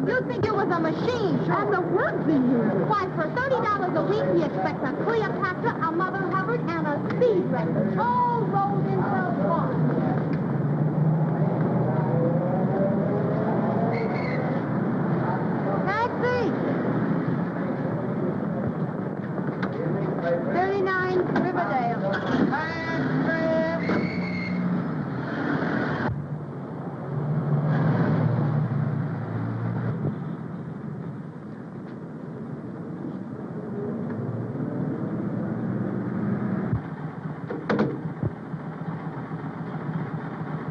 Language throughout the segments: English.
You'd think it was a machine. And the words he uses. Why, for $30 a week, he expects a Cleopatra, a Mother Hubbard, and a speed record, all rolled into one. Taxi! 39 Riverdale.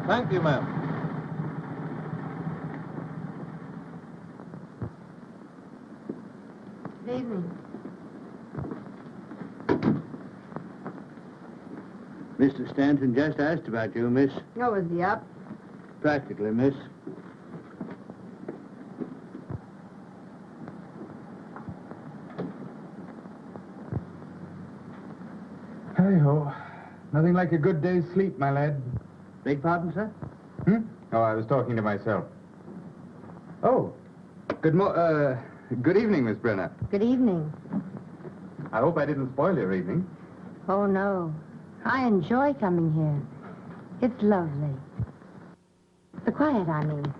Thank you, ma'am. Good evening. Mr. Stanton just asked about you, miss. Oh, is he up? Practically, miss. Hey-ho. Nothing like a good day's sleep, my lad. Beg pardon, sir? Oh, I was talking to myself. Oh, good evening, Miss Brenner. Good evening. I hope I didn't spoil your evening. Oh, no. I enjoy coming here. It's lovely. The quiet, I mean.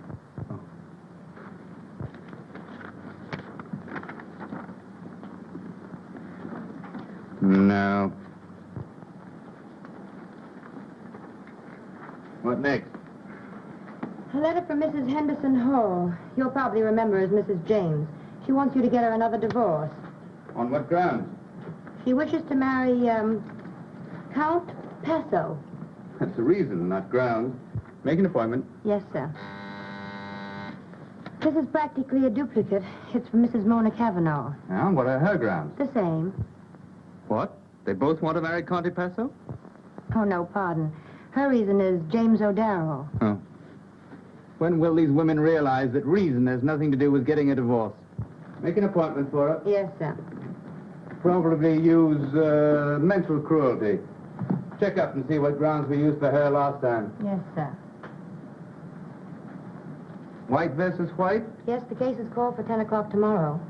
No. What next? A letter from Mrs. Henderson Hall. You'll probably remember as Mrs. James. She wants you to get her another divorce. On what grounds? She wishes to marry, Count Pesso. That's the reason, not grounds. Make an appointment. Yes, sir. This is practically a duplicate. It's from Mrs. Mona Cavanaugh. Now, what are her grounds? The same. What? They both want to marry Conte Paso? Oh, no, pardon. Her reason is James O'Darrell. Oh. When will these women realize that reason has nothing to do with getting a divorce? Make an appointment for her. Yes, sir. Probably use mental cruelty. Check up and see what grounds we used for her last time. Yes, sir. White versus white? Yes, the case is called for 10 o'clock tomorrow.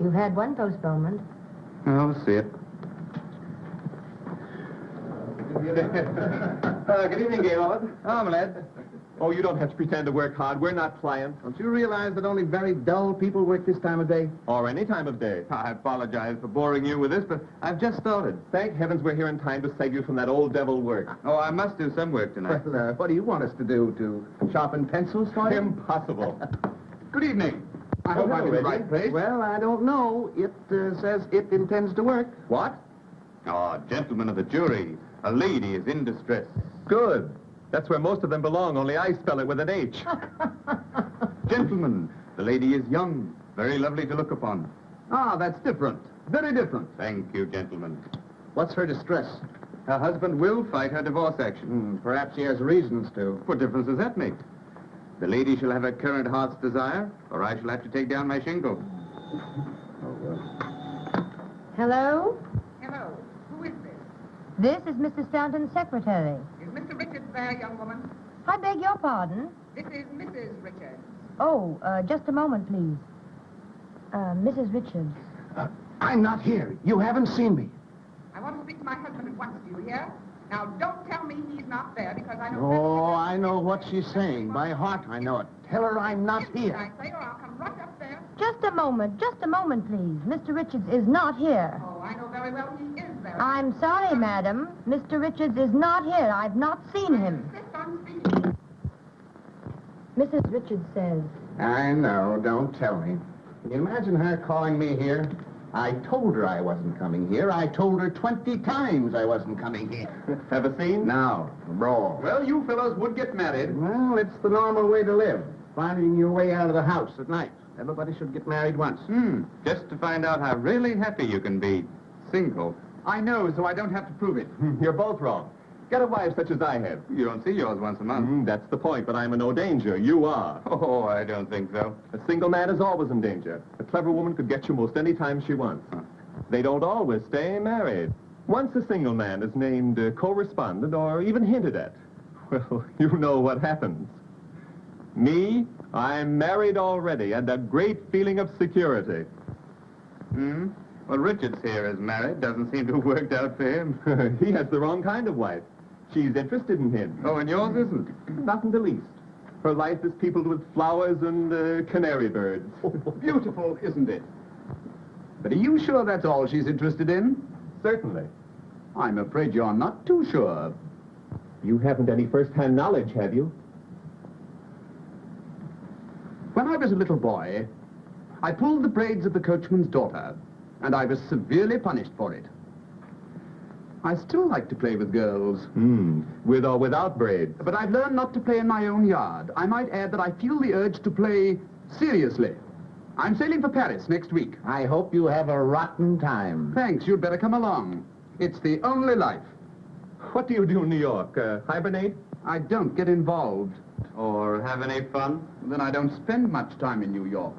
You've had one postponement. I'll see it. Good evening, Gaylord. Oh, my lad. Oh, you don't have to pretend to work hard. We're not clients. Don't you realize that only very dull people work this time of day? Or any time of day. I apologize for boring you with this, but I've just started. Thank heavens we're here in time to save you from that old devil work. Oh, I must do some work tonight. Well, what do you want us to do? To sharpen pencils for you? Impossible. Good evening. I hope hello, I'm in the Reggie. right place. Well, I don't know. It says it intends to work. What? Oh, gentlemen of the jury, a lady is in distress. Good. That's where most of them belong, only I spell it with an H. Gentlemen, the lady is young, very lovely to look upon. Ah, that's different. Very different. Thank you, gentlemen. What's her distress? Her husband will fight her divorce action. Perhaps he has reasons to. What difference does that make? The lady shall have her current heart's desire, or I shall have to take down my shingle. Hello? Hello. Who is this? This is Mr. Stanton's secretary. Is Mr. Richards there, young woman? I beg your pardon. This is Mrs. Richards. Oh, just a moment, please. Mrs. Richards. I'm not here. You haven't seen me. I want to speak to my husband at once. Do you hear? Now, don't tell me he's not there, because I know... Oh, I know what she's saying. By heart, I know it. Tell her I'm not I here. say, or I'll come right up there. Just a moment, please. Mr. Richards is not here. Oh, I know very well he is there. I'm sorry, madam. Mr. Richards is not here. I've not seen him. Insist on speaking. Mrs. Richards says... I know. Don't tell me. Can you imagine her calling me here? I told her I wasn't coming here. I told her 20 times I wasn't coming here. Have a scene? Now, roll. Well, you fellows would get married. Well, it's the normal way to live. Finding your way out of the house at night. Everybody should get married once. Just to find out how really happy you can be. Single. I know, so I don't have to prove it. You're both wrong. Get a wife such as I have. You don't see yours once a month. That's the point, but I'm in no danger. You are. Oh, I don't think so. A single man is always in danger. A clever woman could get you most any time she wants. They don't always stay married. Once a single man is named correspondent or even hinted at, well, you know what happens. Me, I'm married already, and a great feeling of security. Hmm? Well, Richard's here is married. Doesn't seem to have worked out for him. He has the wrong kind of wife. She's interested in him. Oh, and yours isn't? Not in the least. Her life is peopled with flowers and canary birds. Beautiful, isn't it? But are you sure that's all she's interested in? Certainly. I'm afraid you're not too sure. You haven't any first-hand knowledge, have you? When I was a little boy, I pulled the braids of the coachman's daughter, and I was severely punished for it. I still like to play with girls. With or without braids. But I've learned not to play in my own yard. I might add that I feel the urge to play seriously. I'm sailing for Paris next week. I hope you have a rotten time. Thanks, you'd better come along. It's the only life. What do you do in New York? Hibernate? I don't get involved. Or have any fun? Then I don't spend much time in New York.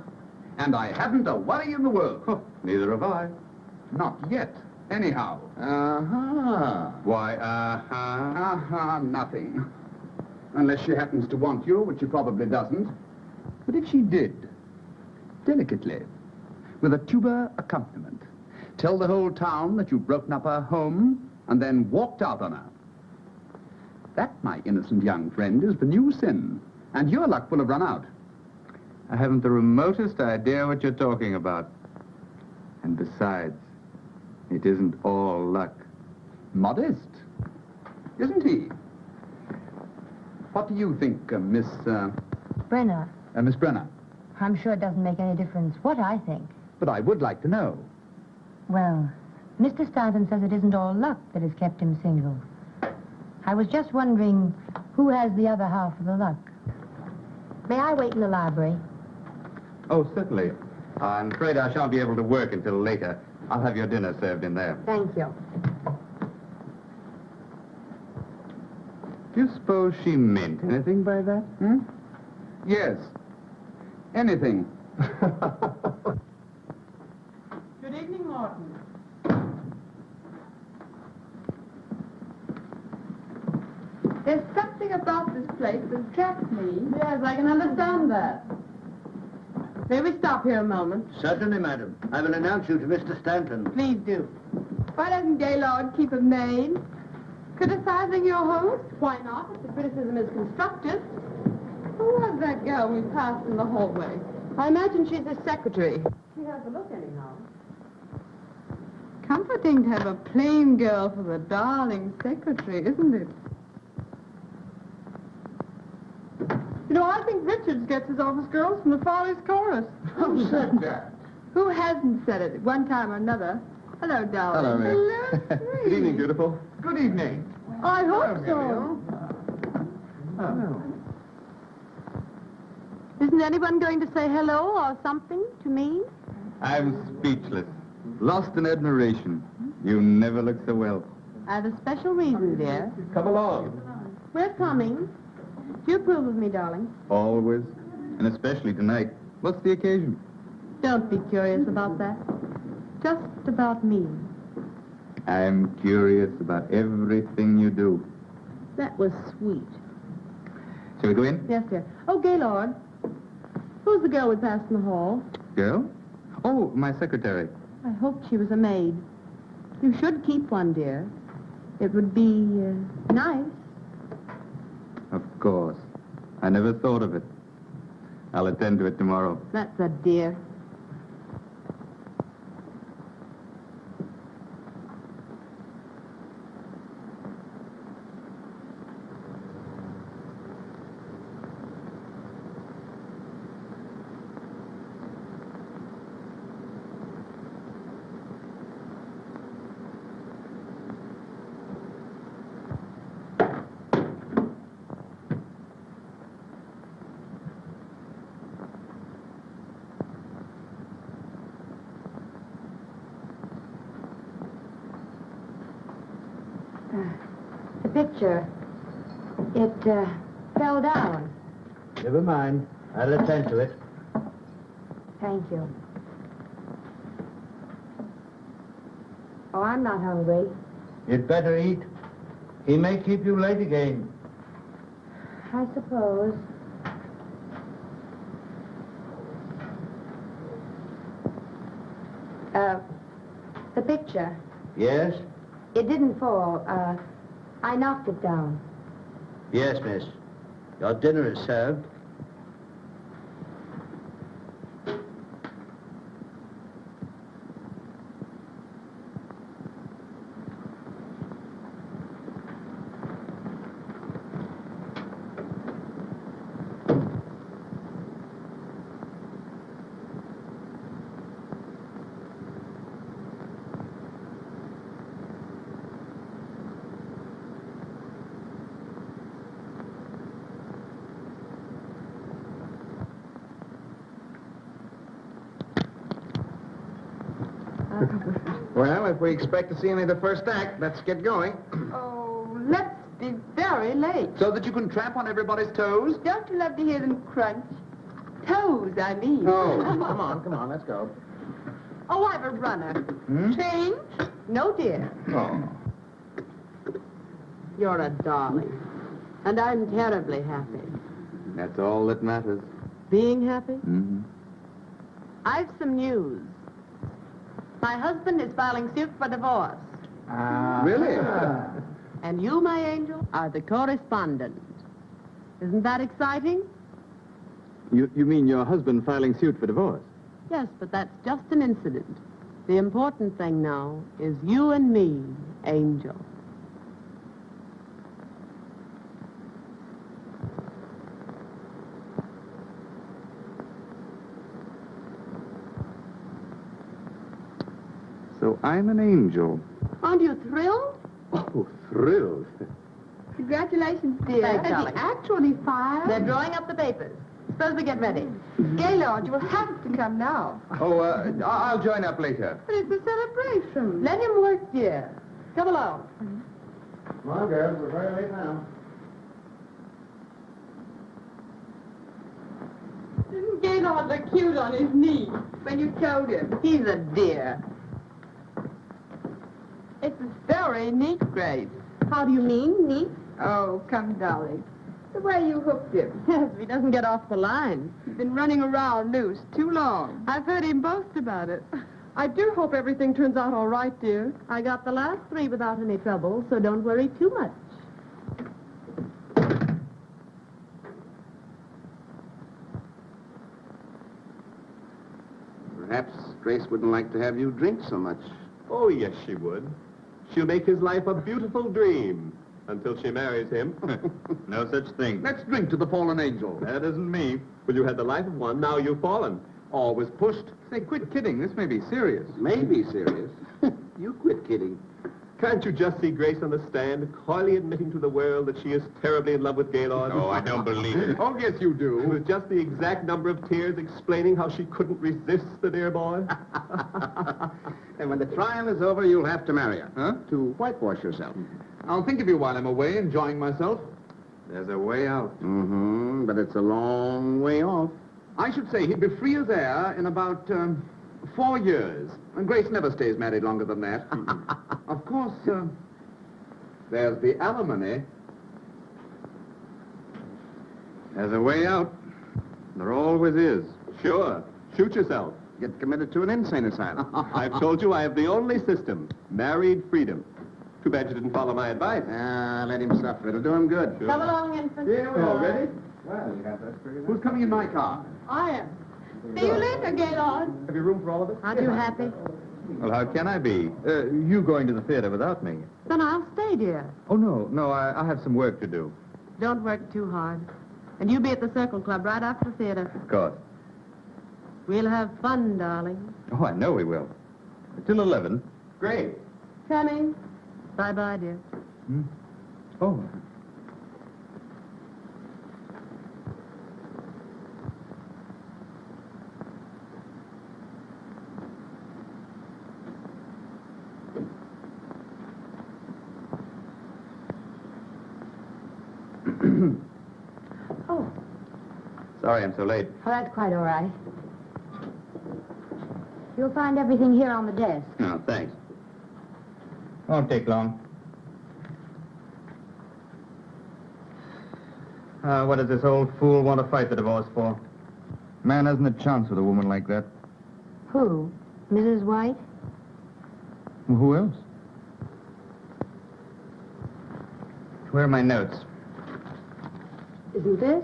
And I haven't a worry in the world. Neither have I. Not yet, anyhow. Uh-huh. Why, nothing. Unless she happens to want you, which she probably doesn't. But if she did, delicately, with a tuba accompaniment, tell the whole town that you've broken up her home and then walked out on her. That, my innocent young friend, is the new sin, and your luck will have run out. I haven't the remotest idea what you're talking about. And besides, it isn't all luck. Modest, isn't he? What do you think, Miss Brenner, Brenner? I'm sure it doesn't make any difference what I think. But I would like to know. Well, Mr. Stanton says it isn't all luck that has kept him single. I was just wondering who has the other half of the luck. May I wait in the library? Oh, certainly. I'm afraid I shan't be able to work until later. I'll have your dinner served in there. Thank you. Do you suppose she meant anything by that? Yes. Anything. Good evening, Morton. There's something about this place that attracts me. Yes, I can understand that. May we stop here a moment? Certainly, madam. I will announce you to Mr. Stanton. Please do. Why doesn't Gaylord keep a maid? Criticizing your host? Why not, if the criticism is constructive? Who was that girl we passed in the hallway? I imagine she's his secretary. She has a look anyhow. Comforting to have a plain girl for the darling secretary, isn't it? You know, I think Richards gets his office girls from the Follies Chorus. Who said that? Who hasn't said it at one time or another? Hello, darling. Hello, Miss. Hello, Good evening, beautiful. Good evening. I hope so. Isn't anyone going to say hello or something to me? I'm speechless. Lost in admiration. You never look so well. I have a special reason, dear. Come along. We're coming. Do you approve of me, darling? Always. And especially tonight. What's the occasion? Don't be curious about that. Just about me. I'm curious about everything you do. That was sweet. Shall we go in? Yes, dear. Oh, Gaylord. Who's the girl we passed in the hall? Girl? Oh, my secretary. I hoped she was a maid. You should keep one, dear. It would be nice. Of course. I never thought of it. I'll attend to it tomorrow. That's a dear. The picture, it fell down. Never mind. I'll attend to it. Thank you. Oh, I'm not hungry. You'd better eat. He may keep you late again. I suppose. The picture. Yes? It didn't fall. I knocked it down. Yes, miss. Your dinner is served. Well, if we expect to see any of the first act, let's get going. Oh, let's be very late. So that you can tramp on everybody's toes? Don't you love to hear them crunch? Toes, I mean. Oh, come on, let's go. Oh, I've a runner. Change? No, dear. Oh. You're a darling. And I'm terribly happy. That's all that matters. Being happy? Mm-hmm. I've some news. My husband is filing suit for divorce. Really? And you, my angel, are the correspondent. Isn't that exciting? You mean your husband filing suit for divorce? Yes, but that's just an incident. The important thing now is you and me, Angel. So I'm an angel. Aren't you thrilled? Oh, thrilled. Congratulations, dear. Thanks, Has he darling. actually filed? They're drawing up the papers. Suppose we get ready. Gaylord, you will have to come now. Oh, I'll join up later. But it's a celebration. Let him work, dear. Come along. Come on, girls, we're very late now. Didn't Gaylord look cute on his knee when you told him? He's a dear. It's very neat, Grace. How do you mean, neat? Oh, come, darling. The way you hooked him. Yes, if he doesn't get off the line. He's been running around loose too long. I've heard him boast about it. I do hope everything turns out all right, dear. I got the last 3 without any trouble, so don't worry too much. Perhaps Grace wouldn't like to have you drink so much. Oh, yes, she would. She'll make his life a beautiful dream until she marries him. No such thing. Let's drink to the fallen angel. That isn't me. Well, you had the life of one, now you've fallen. Always pushed. Say, quit kidding. This may be serious. Maybe serious. You quit kidding. Can't you just see Grace on the stand, coyly admitting to the world that she is terribly in love with Gaylord? Oh, I don't believe it. Oh, yes, you do. With just the exact number of tears explaining how she couldn't resist the dear boy. And when the trial is over, you'll have to marry her, huh? To whitewash yourself. I'll think of you while I'm away, enjoying myself. There's a way out. Mm-hmm, but it's a long way off. I should say he'd be free as air in about 4 years. And Grace never stays married longer than that. Of course, there's the alimony. There's a way out. There always is. Sure. Shoot yourself. Get committed to an insane asylum. I've told you I have the only system. Married freedom. Too bad you didn't follow my advice. Let him suffer. It'll do him good. Sure. Come along, infant. Already? Well, you got that figured Who's coming in my car? I am. See you later, Gaylord. Have you room for all of us? Aren't you happy? Well, how can I be? You going to the theater without me? Then I'll stay, dear. Oh, no, I have some work to do. Don't work too hard. And you be at the Circle Club right after the theater. Of course. We'll have fun, darling. Oh, I know we will. Till 11. Great. Coming. Bye-bye, dear. Oh. Oh, Sorry I'm so late. oh, that's quite all right. You'll find everything here on the desk. No, thanks. Won't take long. What does this old fool want to fight the divorce for? Man hasn't a chance with a woman like that. Who? Mrs. White? Well, who else? Where are my notes? Isn't this?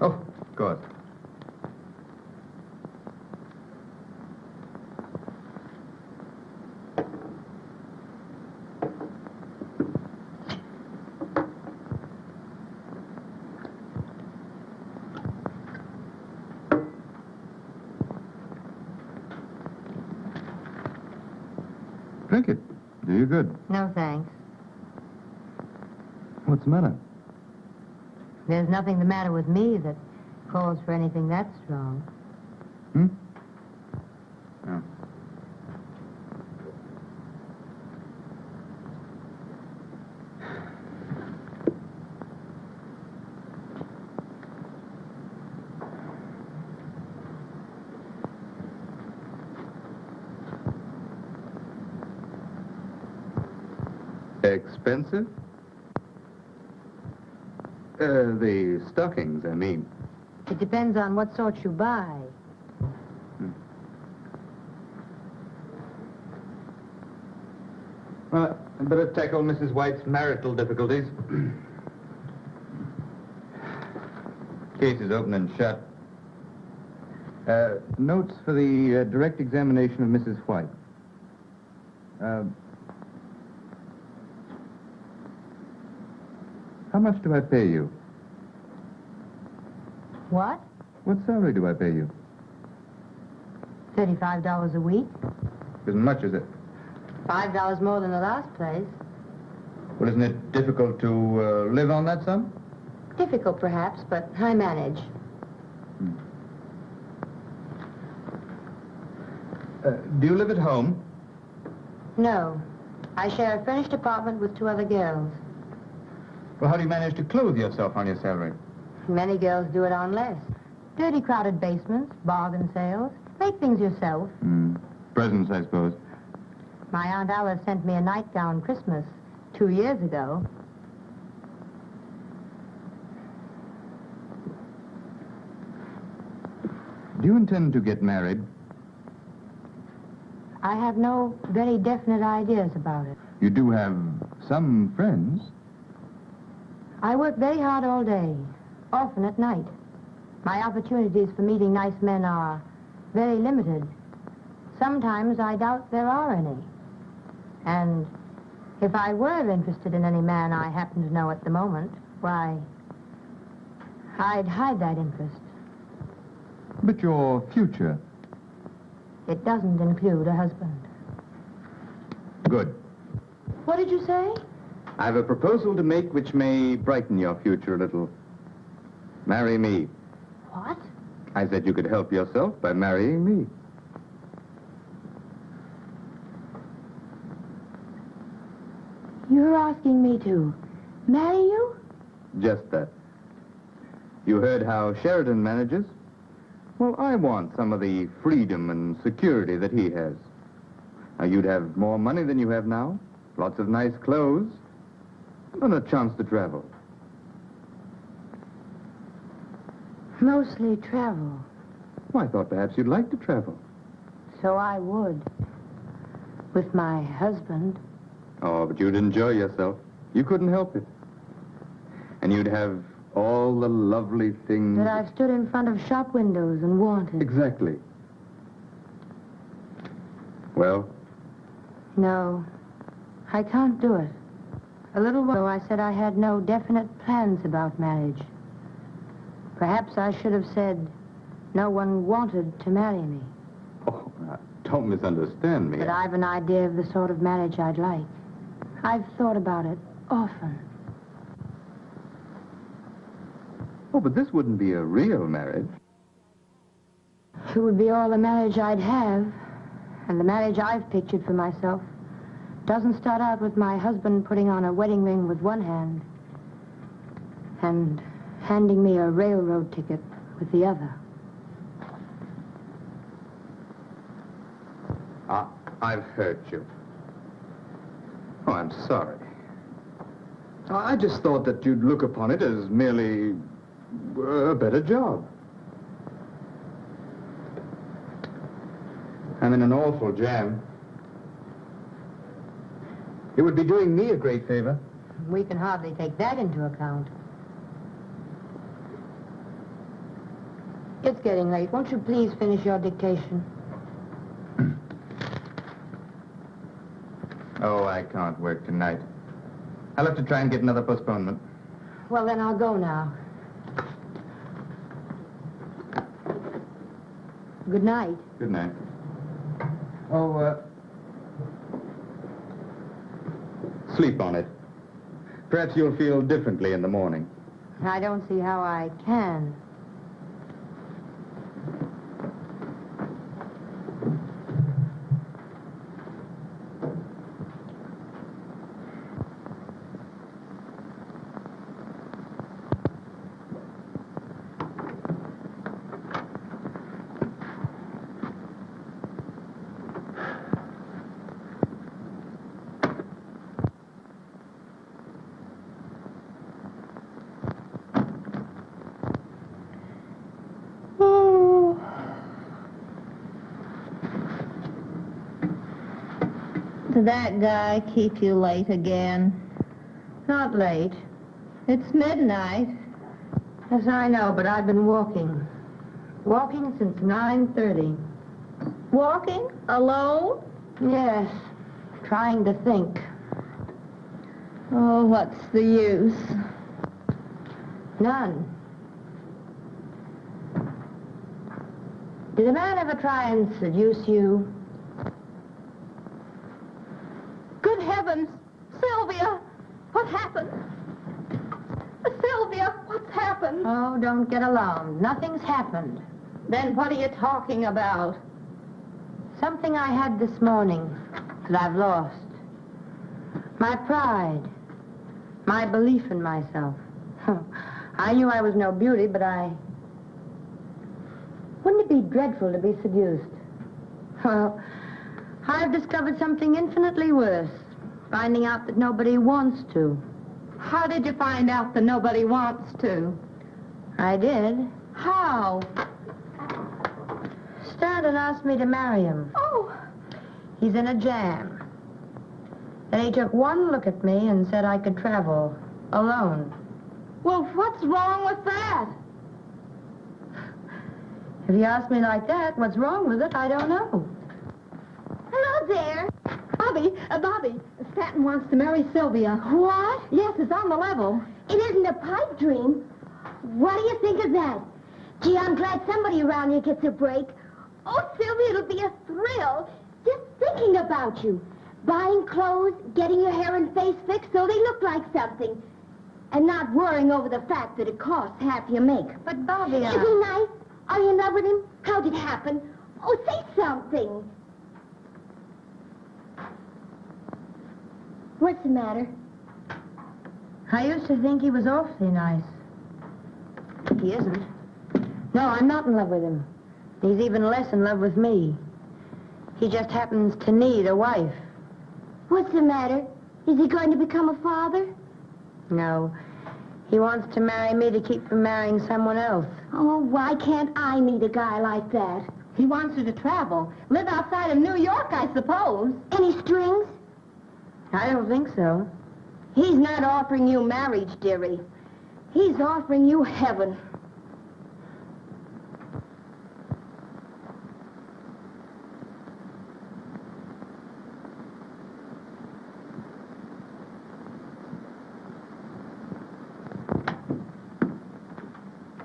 Oh, of course. Drink it. Do you good. No, thanks. What's the matter? There's nothing the matter with me that calls for anything that strong. Hmm? Oh. Expensive? The stockings, I mean. It depends on what sort you buy. Well, I'd better tackle Mrs. White's marital difficulties. Case is open and shut. Notes for the direct examination of Mrs. White. How much do I pay you? What? What salary do I pay you? $35 a week? Isn't much, is it? $5 more than the last place. Well, isn't it difficult to live on that sum? Difficult, perhaps, but I manage. Do you live at home? No. I share a furnished apartment with 2 other girls. Well, how do you manage to clothe yourself on your salary? Many girls do it on less. Dirty, crowded basements, bargain sales. Make things yourself. Presents, I suppose. My Aunt Alice sent me a nightgown Christmas 2 years ago. Do you intend to get married? I have no very definite ideas about it. You do have some friends. I work very hard all day, often at night. My opportunities for meeting nice men are very limited. Sometimes I doubt there are any. And if I were interested in any man I happen to know at the moment, why, I'd hide that interest. But your future. It doesn't include a husband. Good. What did you say? I have a proposal to make which may brighten your future a little. Marry me. What? I said you could help yourself by marrying me. You're asking me to marry you? Just that. You heard how Sheridan manages? Well, I want some of the freedom and security that he has. Now, you'd have more money than you have now, lots of nice clothes, and a chance to travel. Mostly travel. Well, I thought perhaps you'd like to travel. So I would. With my husband. Oh, but you'd enjoy yourself. You couldn't help it. And you'd have all the lovely things... That I've stood in front of shop windows and wanted. Exactly. Well? No, I can't do it. A little while ago, I said I had no definite plans about marriage. Perhaps I should have said no one wanted to marry me. Oh, don't misunderstand me. But I've an idea of the sort of marriage I'd like. I've thought about it often. Oh, but this wouldn't be a real marriage. It would be all the marriage I'd have. And the marriage I've pictured for myself doesn't start out with my husband putting on a wedding ring with one hand and handing me a railroad ticket with the other. I've hurt you. Oh, I'm sorry. I just thought that you'd look upon it as merely a better job. I'm in an awful jam. It would be doing me a great favor. We can hardly take that into account. It's getting late. Won't you please finish your dictation? Oh, I can't work tonight. I'll have to try and get another postponement. Well, then I'll go now. Good night. Good night. Oh, sleep on it. Perhaps you'll feel differently in the morning. I don't see how I can. Did that guy keep you late again? Not late. It's midnight. Yes, I know, but I've been walking. Walking since 9:30. Walking? Alone? Yes, trying to think. Oh, what's the use? None. Did a man ever try and seduce you? Good heavens! Sylvia! What happened? Sylvia, what's happened? Oh, don't get alarmed. Nothing's happened. Then what are you talking about? Something I had this morning that I've lost. My pride. My belief in myself. I knew I was no beauty, but Wouldn't it be dreadful to be seduced? Well, I've discovered something infinitely worse. Finding out that nobody wants to. How did you find out that nobody wants to? I did. How? Stanton asked me to marry him. Oh, He's in a jam. Then he took one look at me and said I could travel alone. well, what's wrong with that? If you ask me like that, what's wrong with it, I don't know. Hello there. Bobby, Stanton wants to marry Sylvia. What? Yes, it's on the level. It isn't a pipe dream. What do you think of that? Gee, I'm glad somebody around here gets a break. Oh, Sylvia, it'll be a thrill. Just thinking about you. Buying clothes, getting your hair and face fixed so they look like something. And not worrying over the fact that it costs half your make. But, Bobby, Isn't he nice? Are you in love with him? How did it happen? Oh, say something. What's the matter? I used to think he was awfully nice. He isn't. No, I'm not in love with him. He's even less in love with me. He just happens to need a wife. What's the matter? Is he going to become a father? No. He wants to marry me to keep from marrying someone else. Oh, why can't I meet a guy like that? He wants you to travel. Live outside of New York, I suppose. Any strings? I don't think so. He's not offering you marriage, dearie. He's offering you heaven.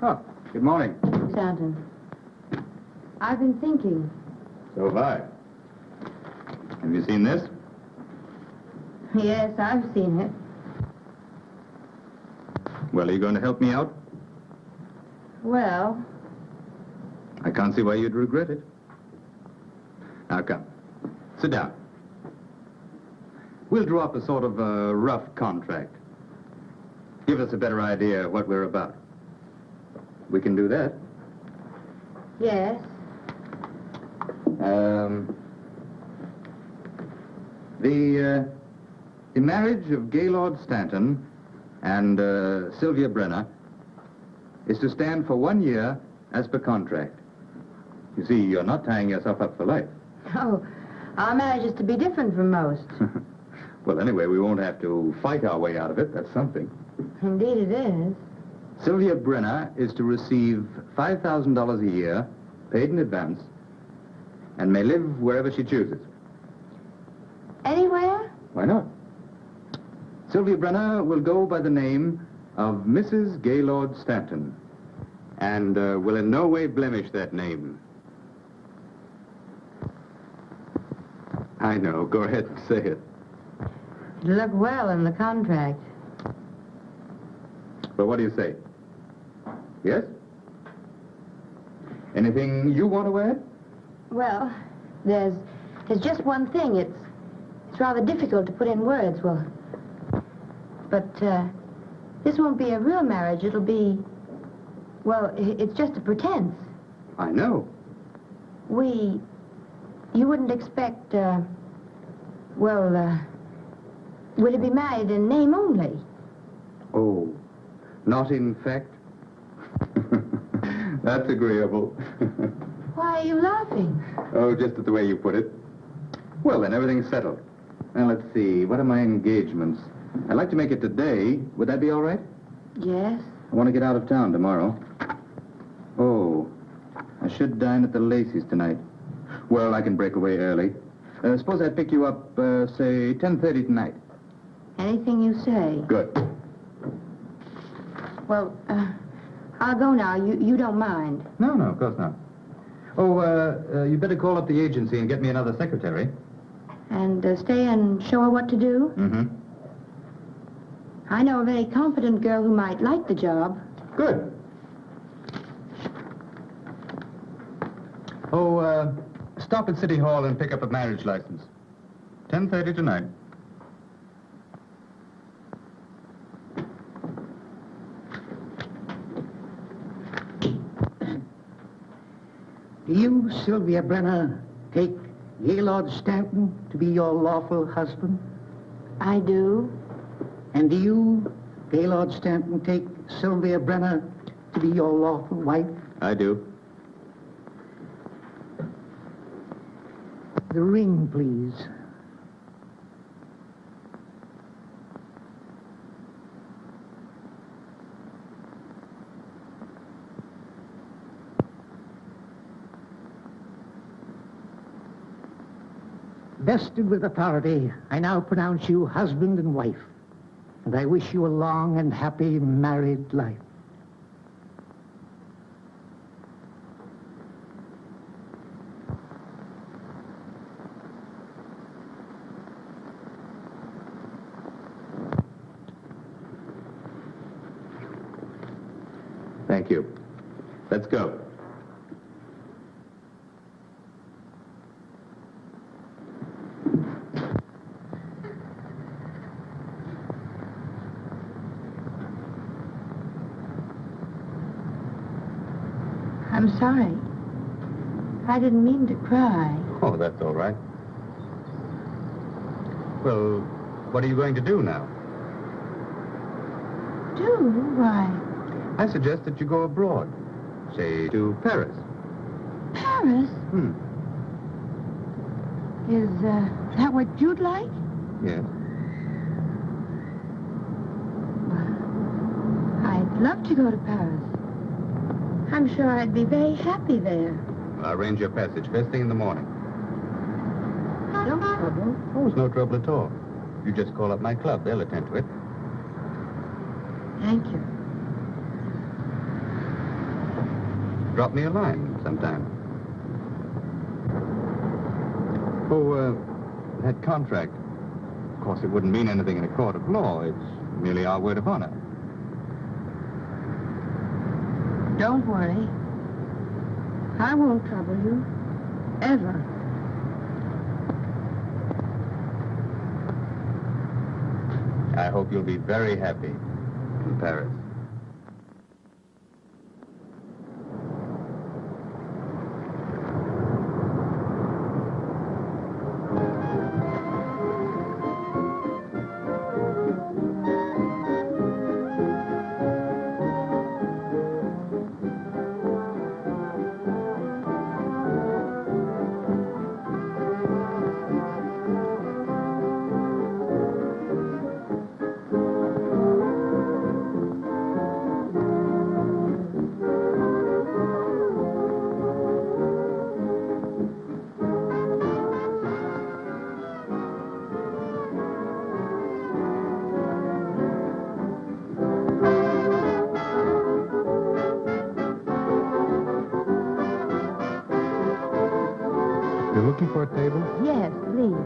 Oh, good morning. Stanton, I've been thinking. So have I. Have you seen this? Yes, I've seen it. Well, are you going to help me out? Well, I can't see why you'd regret it. Now, come. Sit down. We'll draw up a sort of a rough contract. Give us a better idea of what we're about. We can do that. yes. The marriage of Gaylord Stanton and Sylvia Brenner is to stand for 1 year as per contract. You see, you're not tying yourself up for life. Oh, our marriage is to be different from most. Well, anyway, we won't have to fight our way out of it. That's something. Indeed it is. Sylvia Brenner is to receive $5,000 a year, paid in advance, and may live wherever she chooses. Anywhere? Why not? Sylvia Brenner will go by the name of Mrs. Gaylord Stanton, and will in no way blemish that name. I know. Go ahead and say it. It'll look well in the contract. Well, what do you say? Yes? Anything you want to add? Well, there's just one thing. It's rather difficult to put in words. But this won't be a real marriage. It'll be, well, it's just a pretense. I know. You wouldn't expect, would it be married in name only? Oh, not in fact? That's agreeable. Why are you laughing? Oh, just at the way you put it. Well, then, everything's settled. Now, let's see. What are my engagements? I'd like to make it today. Would that be all right? Yes. I want to get out of town tomorrow. Oh, I should dine at the Lacey's tonight. Well, I can break away early. Suppose I pick you up, say, 10:30 tonight. Anything you say. Good. Well, I'll go now. You don't mind. No, of course not. Oh, you better call up the agency and get me another secretary. And stay and show her what to do? Mm-hmm. I know a very competent girl who might like the job. Good. Oh, stop at City Hall and pick up a marriage license. 10:30 tonight. Do you, Sylvia Brenner, take Gaylord Stanton to be your lawful husband? I do. And do you, Gaylord Stanton, take Sylvia Brenner to be your lawful wife? I do. The ring, please. Vested with authority, I now pronounce you husband and wife, and I wish you a long and happy married life. Thank you. Let's go. I'm sorry. I didn't mean to cry. Oh, that's all right. Well, what are you going to do now? Do? Why? I suggest that you go abroad. Say, to Paris. Paris? Is that what you'd like? Yes. I'd love to go to Paris. I'm sure I'd be very happy there. Well, I'll arrange your passage first thing in the morning. No trouble. Oh, it's no trouble at all. You just call up my club. They'll attend to it. Thank you. Drop me a line sometime. Oh, that contract. Of course, it wouldn't mean anything in a court of law. It's merely our word of honor. Don't worry. I won't trouble you. Ever. I hope you'll be very happy in Paris. You're looking for a table? Yes, please.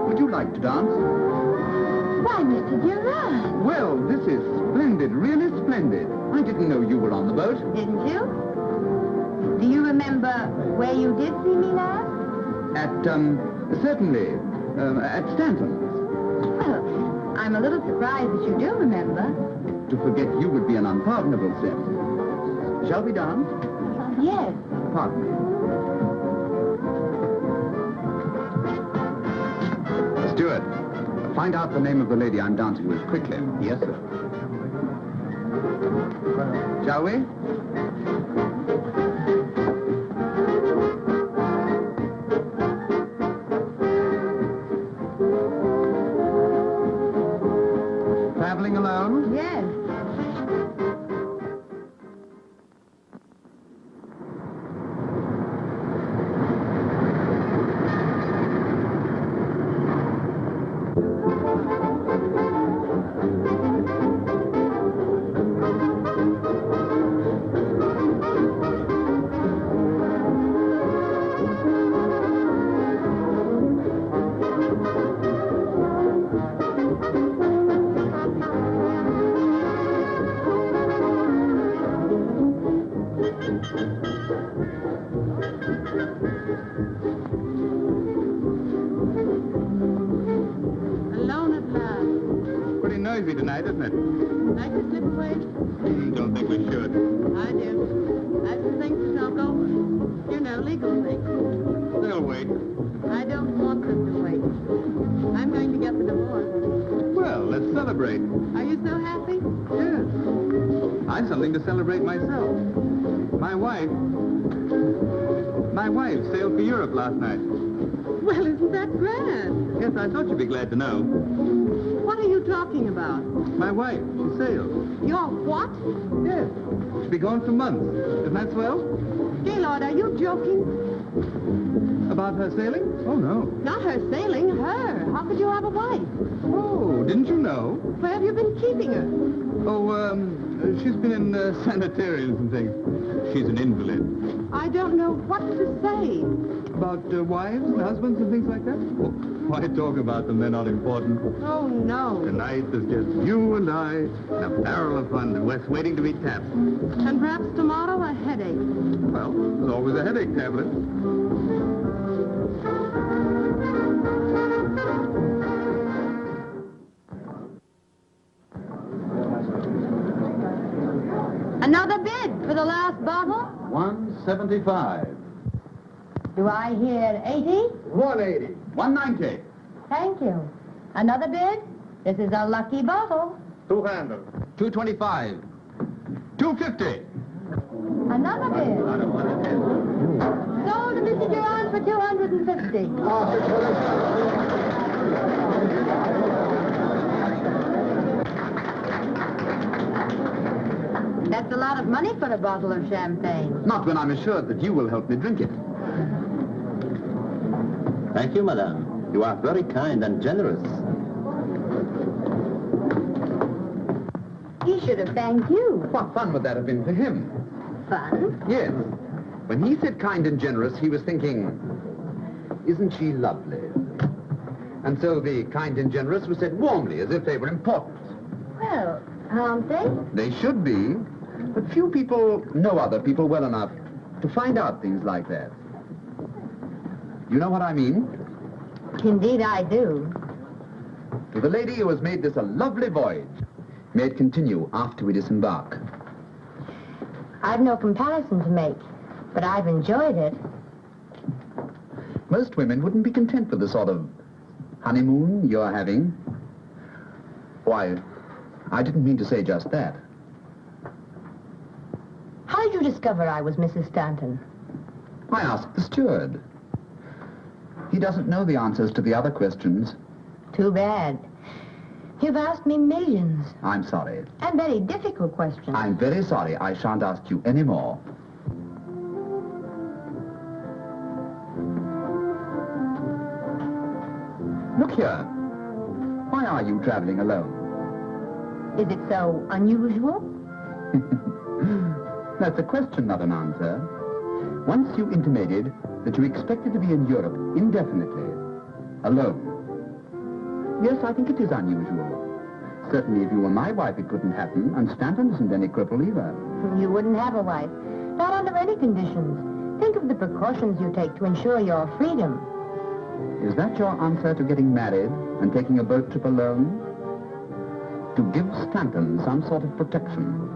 Would you like to dance? Why, Mr. Durand, Well, this is splendid, really splendid. I didn't know you were on the boat. Didn't you? Do you remember where you did see me last? Certainly, at Stanton's. Well, I'm a little surprised that you do remember. To forget you would be an unpardonable sin. Shall we dance? Yes. Pardon me. Steward, find out the name of the lady I'm dancing with quickly. Yes, sir. Shall we? Traveling alone? Yes. Alone at last. Pretty noisy tonight, isn't it? Like to slip away? Don't think we should. I do. I have some things to talk over. You know, legal things. They'll wait. I don't want them to wait. I'm going to get the divorce. Well, let's celebrate. Are you so happy? Yes. I've something to celebrate myself. My wife sailed for Europe last night. Well, isn't that grand? Yes, I thought you'd be glad to know. What are you talking about? My wife, she sailed. Your what? Yes. She'll be gone for months. Isn't that swell? Gaylord, are you joking? About her sailing? Oh, no. Not her sailing, her. How could you have a wife? Oh, didn't you know? Where have you been keeping her? Oh, she's been in sanitariums and things. She's an invalid. I don't know what to say. About wives and husbands and things like that? Oh, why talk about them? They're not important. Oh, no. Tonight is just you and I in a barrel of fun, West waiting to be tapped. And perhaps tomorrow a headache. Well, there's always a headache tablet. Another bid for the last bottle? 175. Do I hear 80? 180. 190. Thank you. Another bid? This is a lucky bottle. 200. 225. 250. Another bid. Sold to Mr. Durand for 250. That's a lot of money for a bottle of champagne. Not when I'm assured that you will help me drink it. Thank you, madame. You are very kind and generous. He should have thanked you. What fun would that have been for him? Fun? Yes. When he said kind and generous, he was thinking, isn't she lovely? And so the kind and generous was said warmly, as if they were important. Well, aren't they? They should be, but few people know other people well enough to find out things like that. You know what I mean? Indeed I do. To the lady who has made this a lovely voyage. May it continue after we disembark. I've no comparison to make, but I've enjoyed it. Most women wouldn't be content with the sort of honeymoon you're having. Why, I didn't mean to say just that. How did you discover I was Mrs. Stanton? I asked the steward. He doesn't know the answers to the other questions. Too bad. You've asked me millions. I'm sorry. And very difficult questions. I'm very sorry. I shan't ask you any more. Look here. Why are you traveling alone? Is it so unusual? That's a question, not an answer. Once you intimated that you expected to be in Europe indefinitely, alone. Yes, I think it is unusual. Certainly, if you were my wife, it couldn't happen, and Stanton isn't any cripple either. You wouldn't have a wife. Not under any conditions. Think of the precautions you take to ensure your freedom. Is that your answer to getting married and taking a boat trip alone? To give Stanton some sort of protection.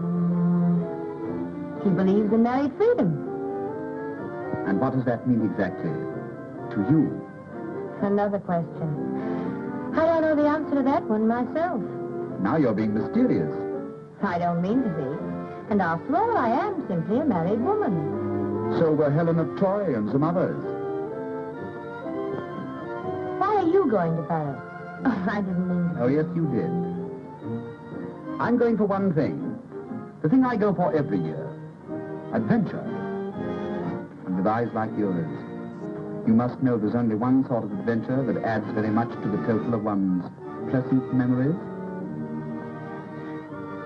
He believes in married freedom. And what does that mean exactly to you? Another question. I don't know the answer to that one myself. Now you're being mysterious. I don't mean to be. And after all, I am simply a married woman. So were Helen of Troy and some others. Why are you going to Paris? Oh, I didn't mean to. Oh, yes, you did. I'm going for one thing. The thing I go for every year. Adventure. And with eyes like yours, you must know there's only one sort of adventure that adds very much to the total of one's pleasant memories.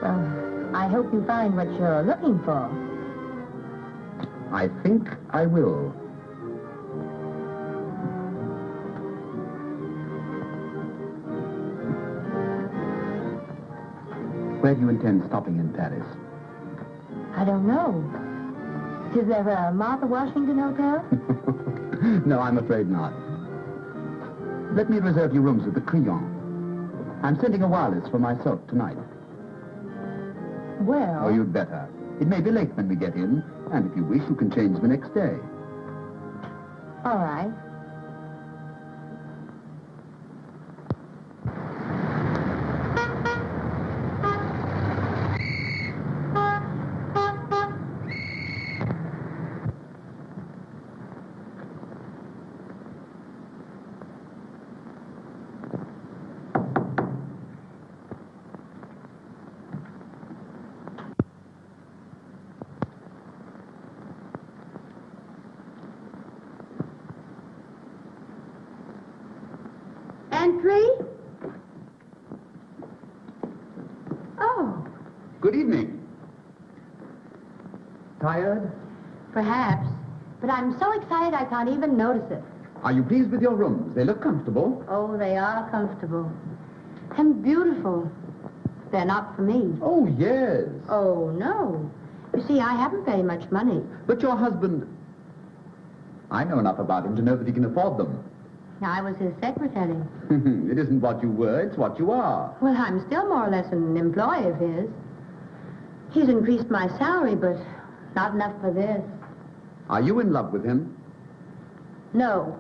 Well, I hope you find what you're looking for. I think I will. Where do you intend stopping in Paris? I don't know. Is there a Martha Washington Hotel? No, I'm afraid not. Let me reserve you rooms at the Crillon. I'm sending a wireless for myself tonight. Well... Oh, you'd better. It may be late when we get in, and if you wish, you can change the next day. All right. Entry? Oh. Good evening. Tired? Perhaps. But I'm so excited I can't even notice it. Are you pleased with your rooms? They look comfortable. Oh, they are comfortable. And beautiful. They're not for me. Oh, yes. Oh, no. You see, I haven't very much money. But your husband... I know enough about him to know that he can afford them. I was his secretary. It isn't what you were, it's what you are. Well, I'm still more or less an employee of his. He's increased my salary, but not enough for this. Are you in love with him? No.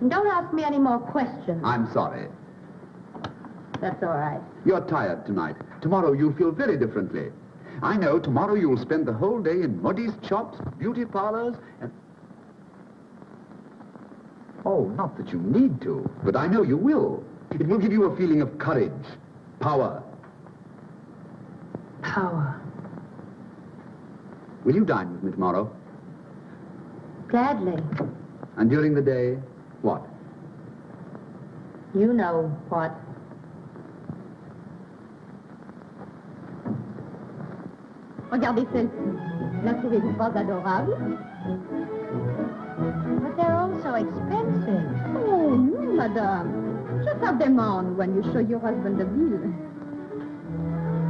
Don't ask me any more questions. I'm sorry. That's all right. You're tired tonight. Tomorrow you'll feel very differently. I know tomorrow you'll spend the whole day in modiste shops, beauty parlors, and... Oh, not that you need to, but I know you will. It will give you a feeling of courage, power. Power. Will you dine with me tomorrow? Gladly. And during the day, what? You know what. Regardez celle-ci. La trouvez-vous pas adorable? But they're all so expensive. Oh, no, madame. Just have them on when you show your husband the bill.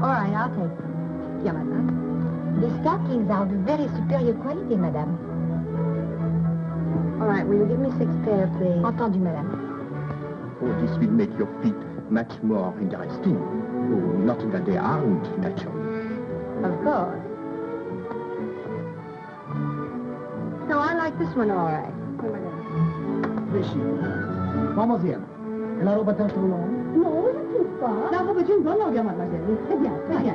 All right, I'll take them. Bien, madame. The stockings are of very superior quality, madame. All right, will you give me 6 pair, please? Entendu, madame. Oh, this will make your feet much more interesting. Oh, not that they aren't, naturally. Of course. No, I like this one all right. Vamos bien. La roba tanto long. Non, je ne trouve pas. Non, vous faites une bonne longueur, mademoiselle. Très bien, très bien.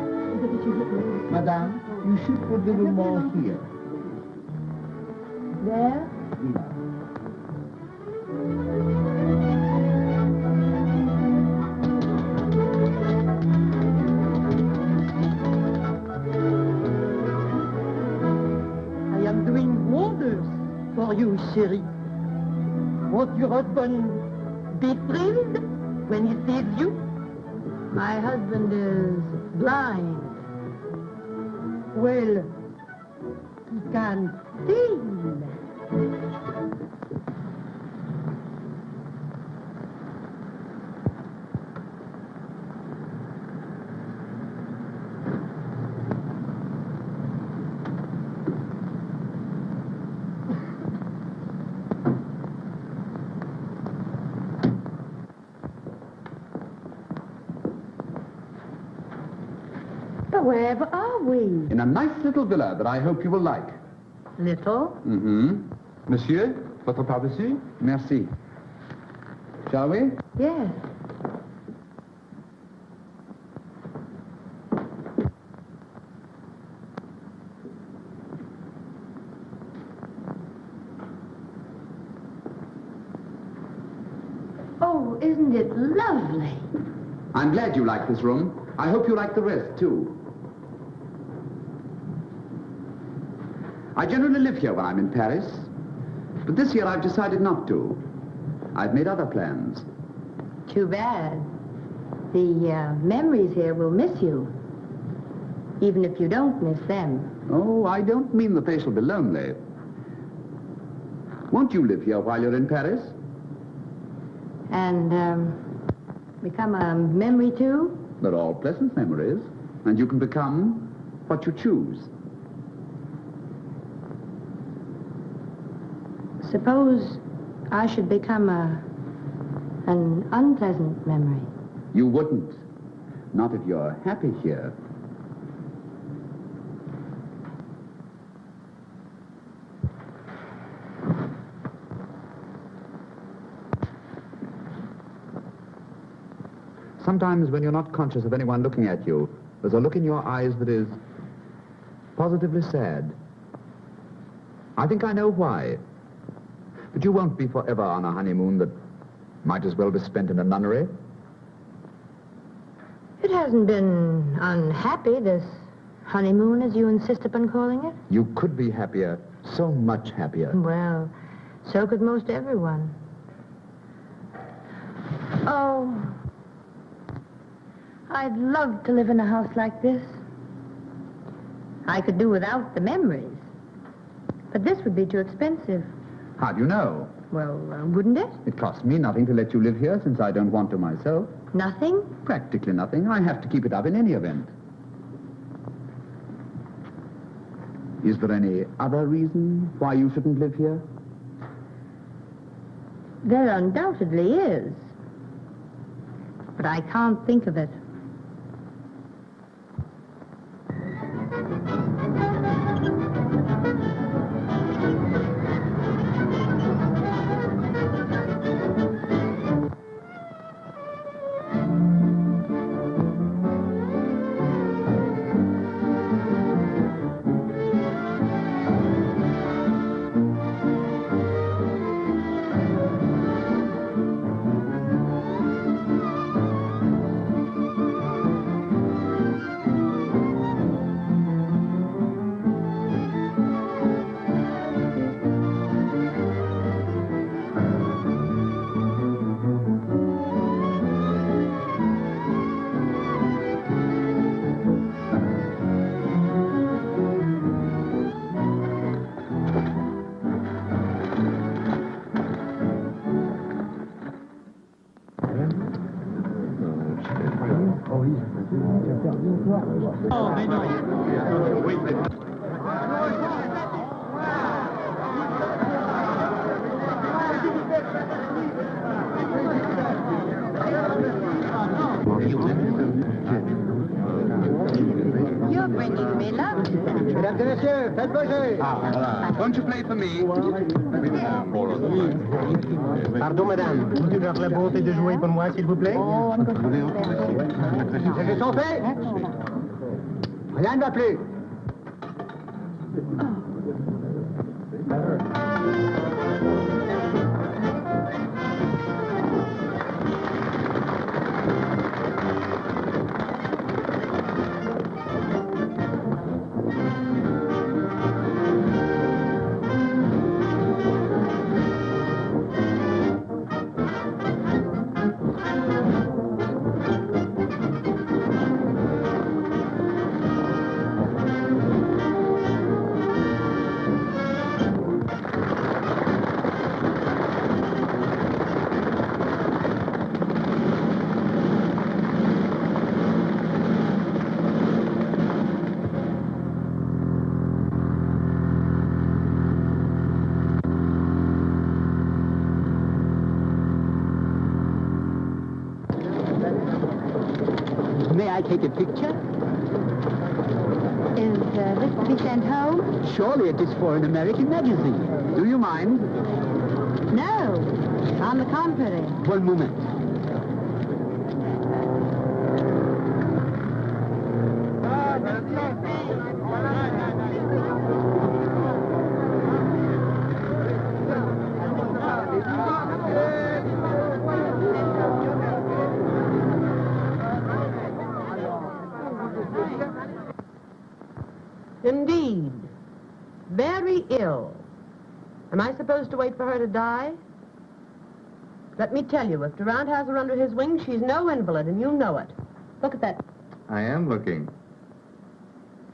Madame, you should put a little more here. There? I am doing wonders for you, chérie. Won't your husband be thrilled when he sees you? My husband is blind. Well, he can see. But wherever are we? In a nice little villa that I hope you will like. Little? Mm-hmm. Monsieur, votre par-dessus? Merci. Shall we? Yes. Oh, isn't it lovely? I'm glad you like this room. I hope you like the rest, too. I generally live here when I'm in Paris, but this year I've decided not to. I've made other plans. Too bad. The memories here will miss you, even if you don't miss them. Oh, I don't mean the place will be lonely. Won't you live here while you're in Paris? And become a memory, too? They're all pleasant memories, and you can become what you choose. Suppose I should become an unpleasant memory. You wouldn't. Not if you're happy here. Sometimes when you're not conscious of anyone looking at you, there's a look in your eyes that is positively sad. I think I know why. But you won't be forever on a honeymoon that might as well be spent in a nunnery. It hasn't been unhappy, this honeymoon, as you insist upon calling it. You could be happier, so much happier. Well, so could most everyone. Oh, I'd love to live in a house like this. I could do without the memories. But this would be too expensive. How do you know? Well, wouldn't it? It costs me nothing to let you live here since I don't want to myself. Nothing? Practically nothing. I have to keep it up in any event. Is there any other reason why you shouldn't live here? There undoubtedly is. But I can't think of it. You're bringing me luck. Mesdames et messieurs, faites bouger. Won't you play for me? Pardon, madame. Vous avez la bonté de jouer pour moi, s'il vous plaît? C'est son fait. Rien ne va plus. May I take a picture? Is this to be sent home? Surely it is for an American magazine. Do you mind? No. On the contrary. One moment. Indeed. Very ill. Am I supposed to wait for her to die? Let me tell you, if Durant has her under his wing, she's no invalid, and you know it. Look at that. I am looking.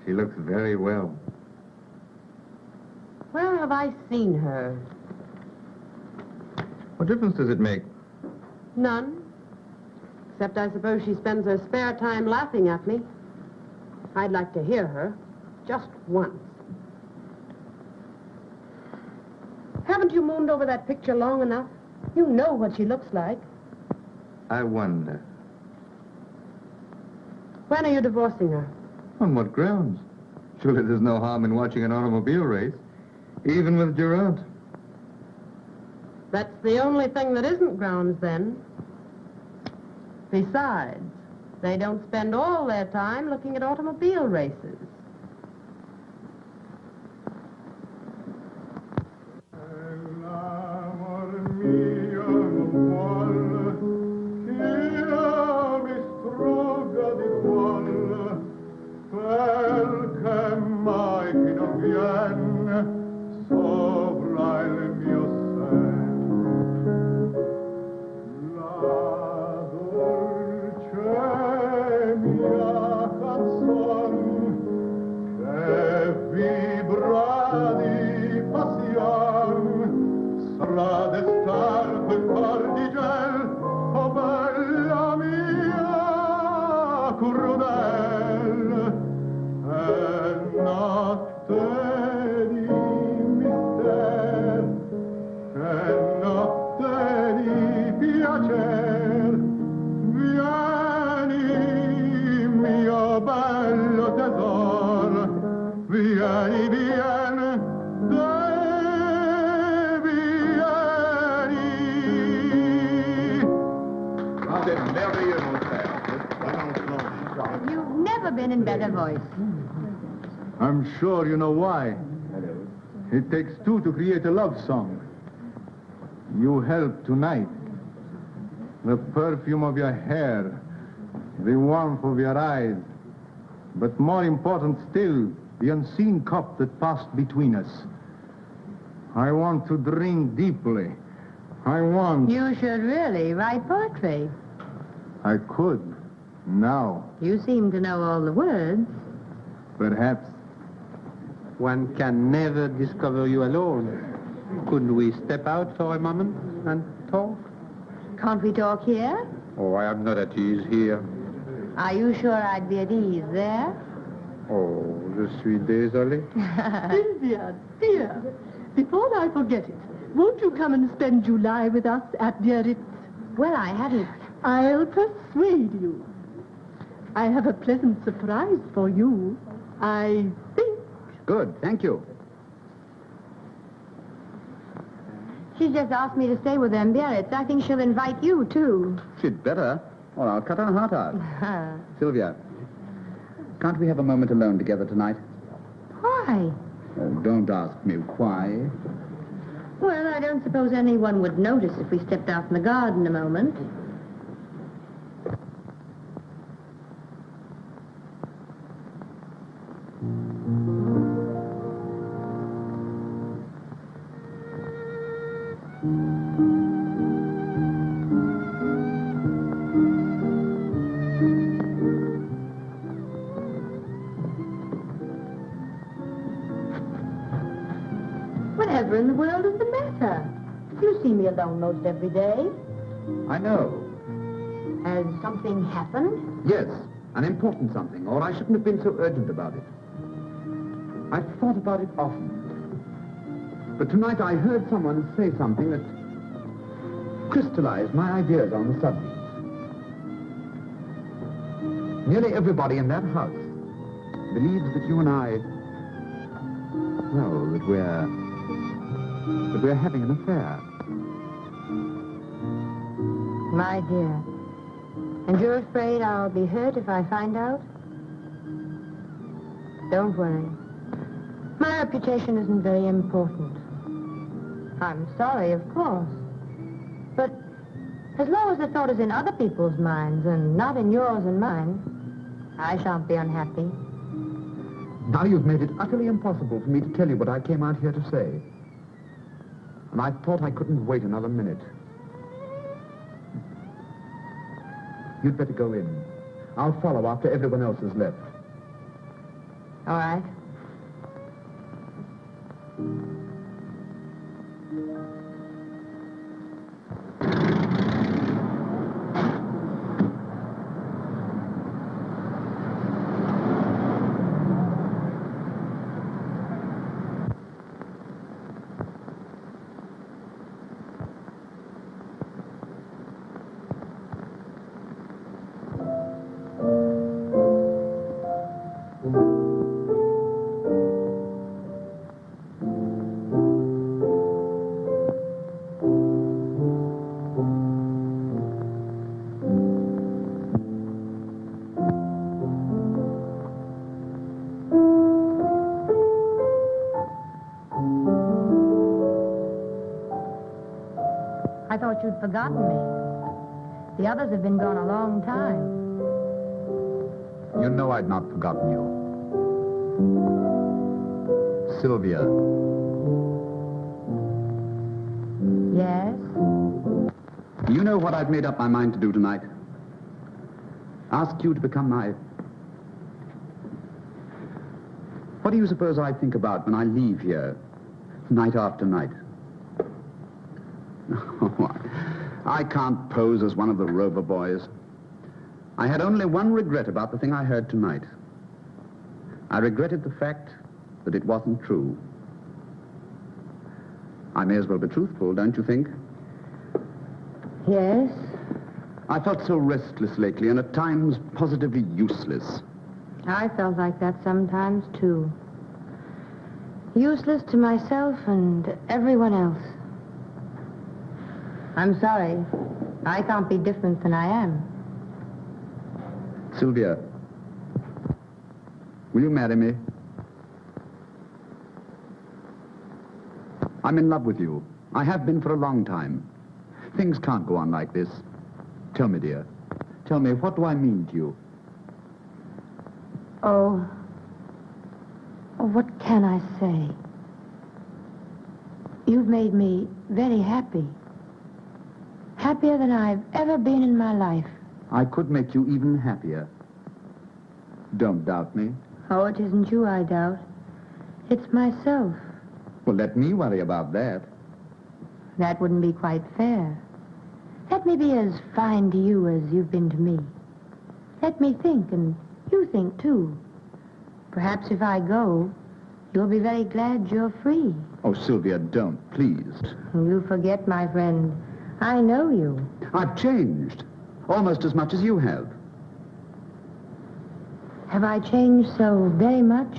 She looks very well. Where have I seen her? What difference does it make? None. Except I suppose she spends her spare time laughing at me. I'd like to hear her. Just once. Haven't you mooned over that picture long enough? You know what she looks like. I wonder. When are you divorcing her? On what grounds? Surely there's no harm in watching an automobile race, even with Durant. That's the only thing that isn't grounds, then. Besides, they don't spend all their time looking at automobile races. You've never been in better voice. I'm sure you know why. It takes two to create a love song. You help tonight. The perfume of your hair, the warmth of your eyes, but more important still, the unseen cup that passed between us. I want to drink deeply. I want... You should really write poetry. I could, now, You seem to know all the words. perhaps. One can never discover you alone. Couldn't we step out for a moment and talk? Can't we talk here? Oh, I am not at ease here. Are you sure I'd be at ease there? Oh, je suis désolé. Sylvia, dear, before I forget it, won't you come and spend July with us at Biarritz? Well, I hadn't. I'll persuade you. I have a pleasant surprise for you. I think. Good, thank you. She's just asked me to stay with them Biarritz. I think she'll invite you, too. She'd better, or I'll cut her heart out. Sylvia, can't we have a moment alone together tonight? Why? Oh, don't ask me why. Well, I don't suppose anyone would notice if we stepped out in the garden a moment. Whatever in the world is the matter? You see me alone most every day. I know. Has something happened? Yes, an important something, or I shouldn't have been so urgent about it. I've thought about it often. But tonight I heard someone say something that crystallized my ideas on the subject. Nearly everybody in that house believes that you and I, well, that we're having an affair. My dear. And you're afraid I'll be hurt if I find out? Don't worry. My reputation isn't very important. I'm sorry, of course. But as long as the thought is in other people's minds and not in yours and mine, I shan't be unhappy. Now you've made it utterly impossible for me to tell you what I came out here to say. And I thought I couldn't wait another minute. You'd better go in. I'll follow after everyone else has left. All right. I thought you'd forgotten me. The others have been gone a long time. You know I'd not forgotten you. Sylvia. Yes? You know what I've made up my mind to do tonight? Ask you to become my... What do you suppose I think about when I leave here, night after night? I can't pose as one of the Rover boys. I had only one regret about the thing I heard tonight. I regretted the fact that it wasn't true. I may as well be truthful, don't you think? Yes? I felt so restless lately and at times positively useless. I felt like that sometimes, too. Useless to myself and everyone else. I'm sorry. I can't be different than I am. Sylvia, will you marry me? I'm in love with you. I have been for a long time. Things can't go on like this. Tell me, dear. Tell me, what do I mean to you? Oh, what can I say? You've made me very happy. Happier than I've ever been in my life. I could make you even happier. Don't doubt me. Oh, it isn't you I doubt. It's myself. Well, let me worry about that. That wouldn't be quite fair. Let me be as fine to you as you've been to me. Let me think, and you think, too. Perhaps if I go, you'll be very glad you're free. Oh, Sylvia, don't, please. You forget, my friend. I know you. I've changed, almost as much as you have. Have I changed so very much?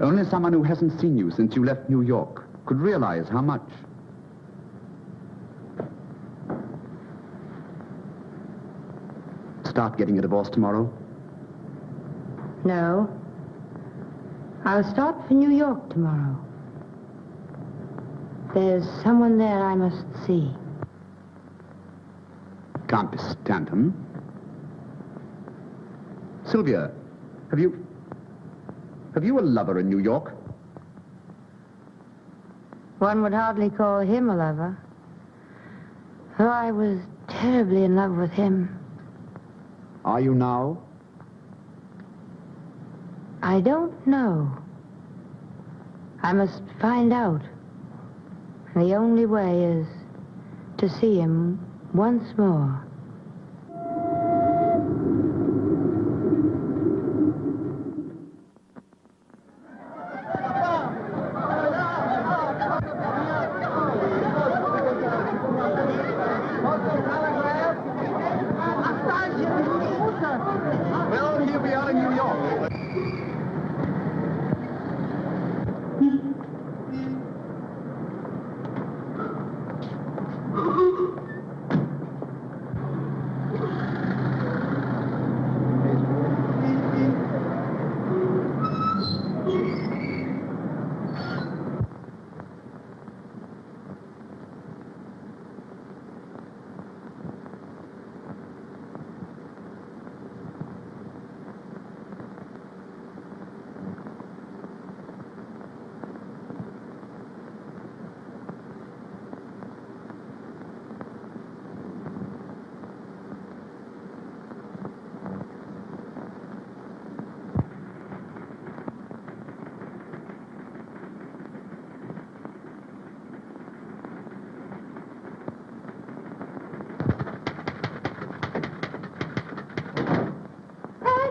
Only someone who hasn't seen you since you left New York could realize how much. Start getting a divorce tomorrow? No. I'll start for New York tomorrow. There's someone there I must see. Can't be Stanton. Sylvia, have you a lover in New York? One would hardly call him a lover. Though I was terribly in love with him. Are you now? I don't know. I must find out. The only way is to see him once more. Well, he'll be out in New York.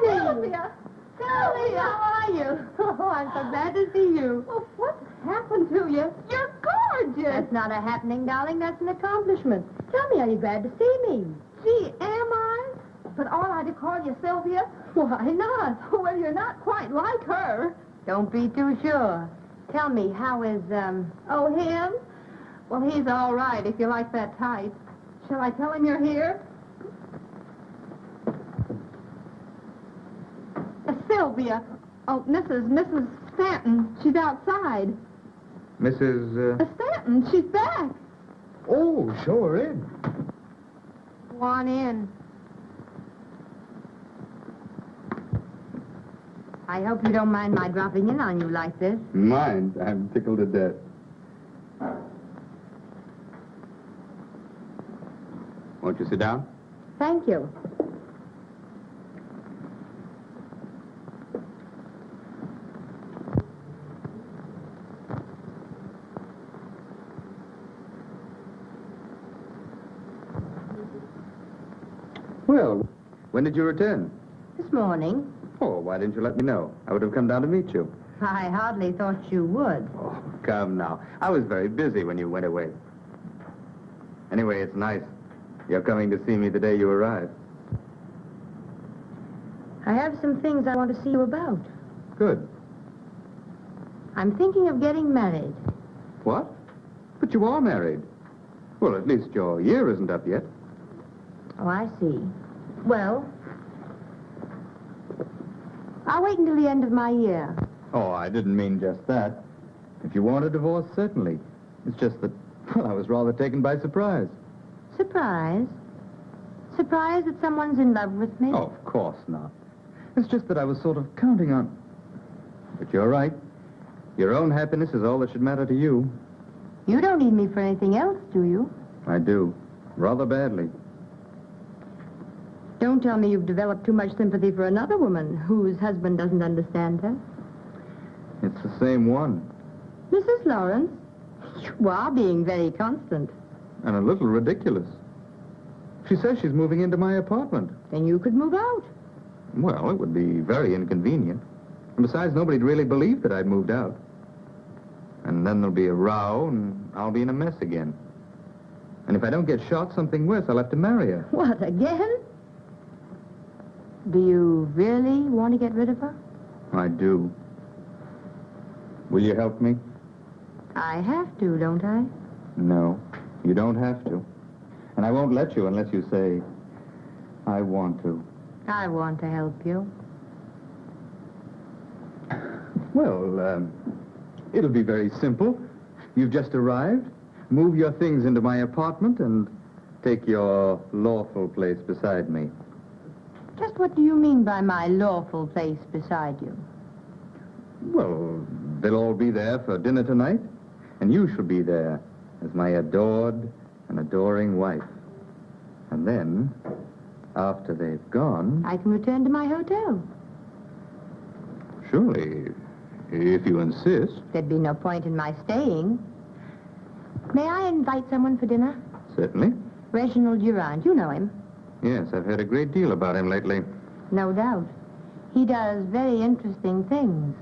Sylvia! Sylvia, how are you? Oh, I'm so glad to see you. Oh, what's happened to you? You're gorgeous. That's not a happening, darling. That's an accomplishment. Tell me, are you glad to see me? Gee, am I? But ought I to call you Sylvia? Why not? Well, you're not quite like her. Don't be too sure. Tell me, how is, Oh, him? Well, he's all right if you like that type. Shall I tell him you're here? Sylvia. Oh, Mrs. Stanton. She's outside. Mrs. Stanton, she's back. Oh, show her in. Go on in. I hope you don't mind my dropping in on you like this. Mind? I'm tickled to death. Won't you sit down? Thank you. Well, when did you return? This morning. Oh, why didn't you let me know? I would have come down to meet you. I hardly thought you would. Oh, come now. I was very busy when you went away. Anyway, it's nice. You're coming to see me the day you arrive. I have some things I want to see you about. Good. I'm thinking of getting married. What? But you are married. Well, at least your year isn't up yet. Oh, I see. Well, I'll wait until the end of my year. Oh, I didn't mean just that. If you want a divorce, certainly. It's just that, well, I was rather taken by surprise. Surprise? Surprise that someone's in love with me? Oh, of course not. It's just that I was sort of counting on... But you're right. Your own happiness is all that should matter to you. You don't need me for anything else, do you? I do. Rather badly. Don't tell me you've developed too much sympathy for another woman whose husband doesn't understand her. It's the same one. Mrs. Lawrence, you are being very constant. And a little ridiculous. She says she's moving into my apartment. Then you could move out. Well, it would be very inconvenient. And besides, nobody'd really believe that I'd moved out. And then there'll be a row, and I'll be in a mess again. And if I don't get shot, something worse, I'll have to marry her. What, again? Do you really want to get rid of her? I do. Will you help me? I have to, don't I? No, you don't have to. And I won't let you unless you say, I want to. I want to help you. Well, it'll be very simple. You've just arrived. Move your things into my apartment and take your lawful place beside me. Just what do you mean by my lawful place beside you? Well, they'll all be there for dinner tonight, and you shall be there as my adored and adoring wife. And then, after they've gone... I can return to my hotel. Surely, if you insist. There'd be no point in my staying. May I invite someone for dinner? Certainly. Reginald Durand. You know him. Yes, I've heard a great deal about him lately. No doubt. He does very interesting things.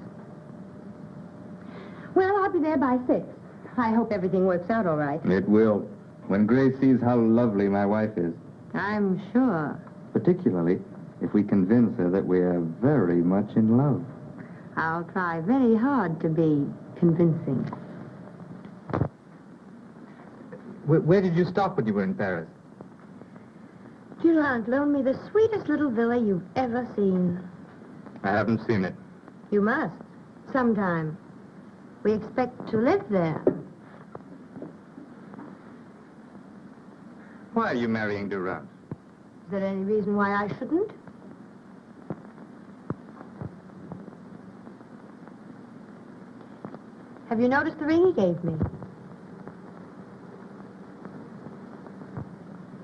Well, I'll be there by 6. I hope everything works out all right. It will, when Grace sees how lovely my wife is. I'm sure. Particularly if we convince her that we're very much in love. I'll try very hard to be convincing. Where did you stop when you were in Paris? Durand loaned me the sweetest little villa you've ever seen. I haven't seen it. You must. Sometime. We expect to live there. Why are you marrying Durand? Is there any reason why I shouldn't? Have you noticed the ring he gave me?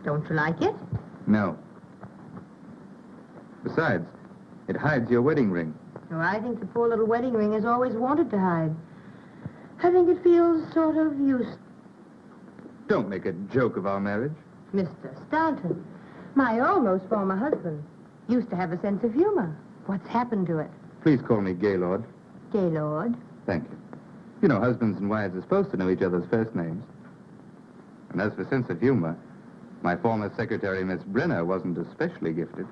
Don't you like it? No. Besides, it hides your wedding ring. Oh, I think the poor little wedding ring has always wanted to hide. I think it feels sort of useless. Don't make a joke of our marriage. Mr. Staunton, my almost former husband, used to have a sense of humor. What's happened to it? Please call me Gaylord. Gaylord. Thank you. You know, husbands and wives are supposed to know each other's first names. And as for sense of humor, my former secretary, Miss Brenner, wasn't especially gifted.